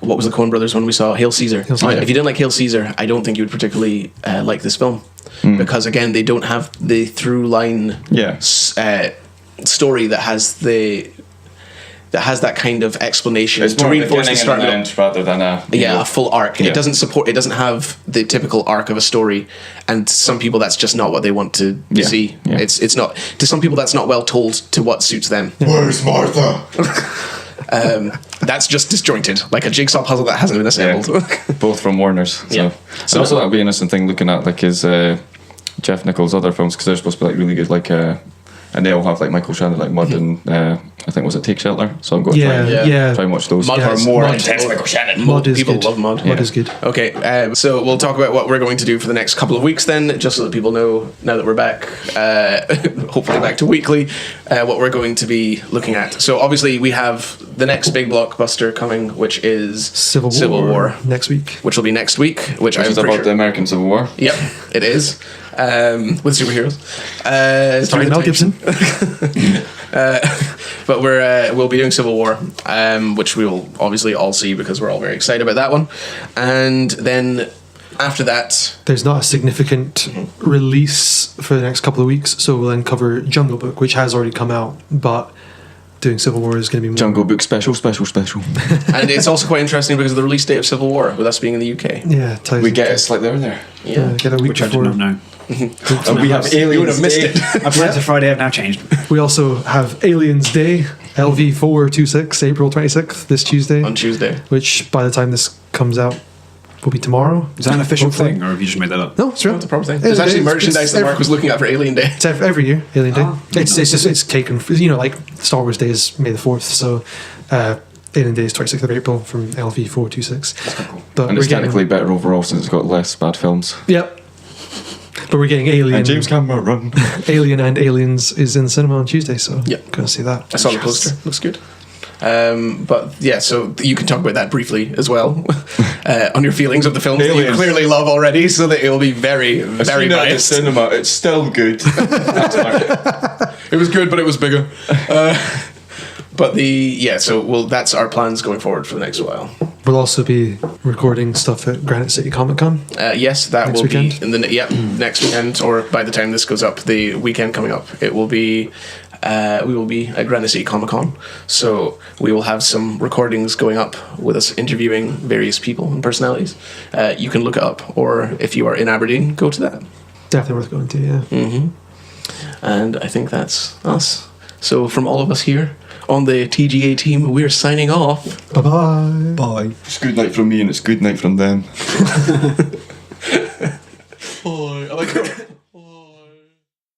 [SPEAKER 1] what was the Coen Brothers one we saw? Hail Caesar. If you didn't like Hail Caesar, I don't think you would particularly like this film. Because again, they don't have the through line story that has that kind of explanation.
[SPEAKER 3] It's to reinforce the start and end rather than
[SPEAKER 1] a full arc. It doesn't have the typical arc of a story, and some people that's just not what they want to see. It's not, to some people that's not well told to what suits them.
[SPEAKER 3] Where's Martha?
[SPEAKER 1] That's just disjointed, like a jigsaw puzzle that hasn't been assembled.
[SPEAKER 3] Both from Warner's. So and also that would be an interesting thing looking at like his Jeff Nichols' other films, because they're supposed to be like really good, like and they all have like Michael Shannon, like Mud and I think was it Take Shelter. So I'm going to try and watch those.
[SPEAKER 1] Mud are more intense. Michael Shannon.
[SPEAKER 2] Mud is
[SPEAKER 1] people
[SPEAKER 2] good.
[SPEAKER 1] love Mud.
[SPEAKER 2] Mud is good.
[SPEAKER 1] Okay, so we'll talk about what we're going to do for the next couple of weeks then, just so that people know now that we're back, hopefully back to weekly, what we're going to be looking at. So obviously we have the next big blockbuster coming, which is
[SPEAKER 2] Civil War next week.
[SPEAKER 1] Which will be next week, which
[SPEAKER 3] is about the American Civil War.
[SPEAKER 1] Yep, it is. With superheroes.
[SPEAKER 2] Starring Mel Gibson.
[SPEAKER 1] But we'll be doing Civil War, which we will obviously all see because we're all very excited about that one. And then after that,
[SPEAKER 2] there's not a significant release for the next couple of weeks, so we'll then cover Jungle Book, which has already come out, but doing Civil War is going to be more.
[SPEAKER 3] Jungle Book special.
[SPEAKER 1] And it's also quite interesting because of the release date of Civil War, with us being in the UK.
[SPEAKER 2] Yeah,
[SPEAKER 3] we get it slightly there.
[SPEAKER 2] Get a week
[SPEAKER 4] which
[SPEAKER 2] before.
[SPEAKER 4] I did not know.
[SPEAKER 3] And we have Aliens.
[SPEAKER 1] You would have missed it.
[SPEAKER 4] Our plans for Friday have now changed.
[SPEAKER 2] We also have Aliens Day, LV426, April 26th, this Tuesday.
[SPEAKER 1] On Tuesday.
[SPEAKER 2] Which, by the time this comes out, will be tomorrow.
[SPEAKER 4] Is that an official thing, or have you just made that up?
[SPEAKER 2] No, it's real.
[SPEAKER 1] It's a proper thing. There's actually merchandise that Mark was looking at for Alien Day.
[SPEAKER 2] It's every year, Alien Day. It's taken, like Star Wars Day is May the 4th, so Alien Day is 26th of April from LV426.
[SPEAKER 3] Cool.
[SPEAKER 2] But
[SPEAKER 3] And it's technically better overall since it's got less bad films.
[SPEAKER 2] Yep. But we're getting Alien.
[SPEAKER 3] And James Cameron.
[SPEAKER 2] Alien and Aliens is in the cinema on Tuesday, so go see that.
[SPEAKER 1] I saw the poster. Looks good. But yeah, so you can talk about that briefly as well on your feelings of the film that you clearly love already, so that it will be very, very biased.
[SPEAKER 3] At the cinema, it's still good.
[SPEAKER 1] It was good, but it was bigger. But that's our plans going forward for the next while.
[SPEAKER 2] We'll also be recording stuff at Granite City Comic Con.
[SPEAKER 1] Yes, that
[SPEAKER 2] next
[SPEAKER 1] will
[SPEAKER 2] weekend.
[SPEAKER 1] Be in the next weekend, or by the time this goes up, the weekend coming up, it will be. We will be at Granite City Comic Con, so we will have some recordings going up with us interviewing various people and personalities. You can look it up, or if you are in Aberdeen, go to that.
[SPEAKER 2] Definitely worth going to, yeah.
[SPEAKER 1] Mm-hmm. And I think that's us. So from all of us here on the TGA team, we're signing off.
[SPEAKER 2] Bye-bye.
[SPEAKER 4] Bye.
[SPEAKER 3] It's good night from me and it's good night from them.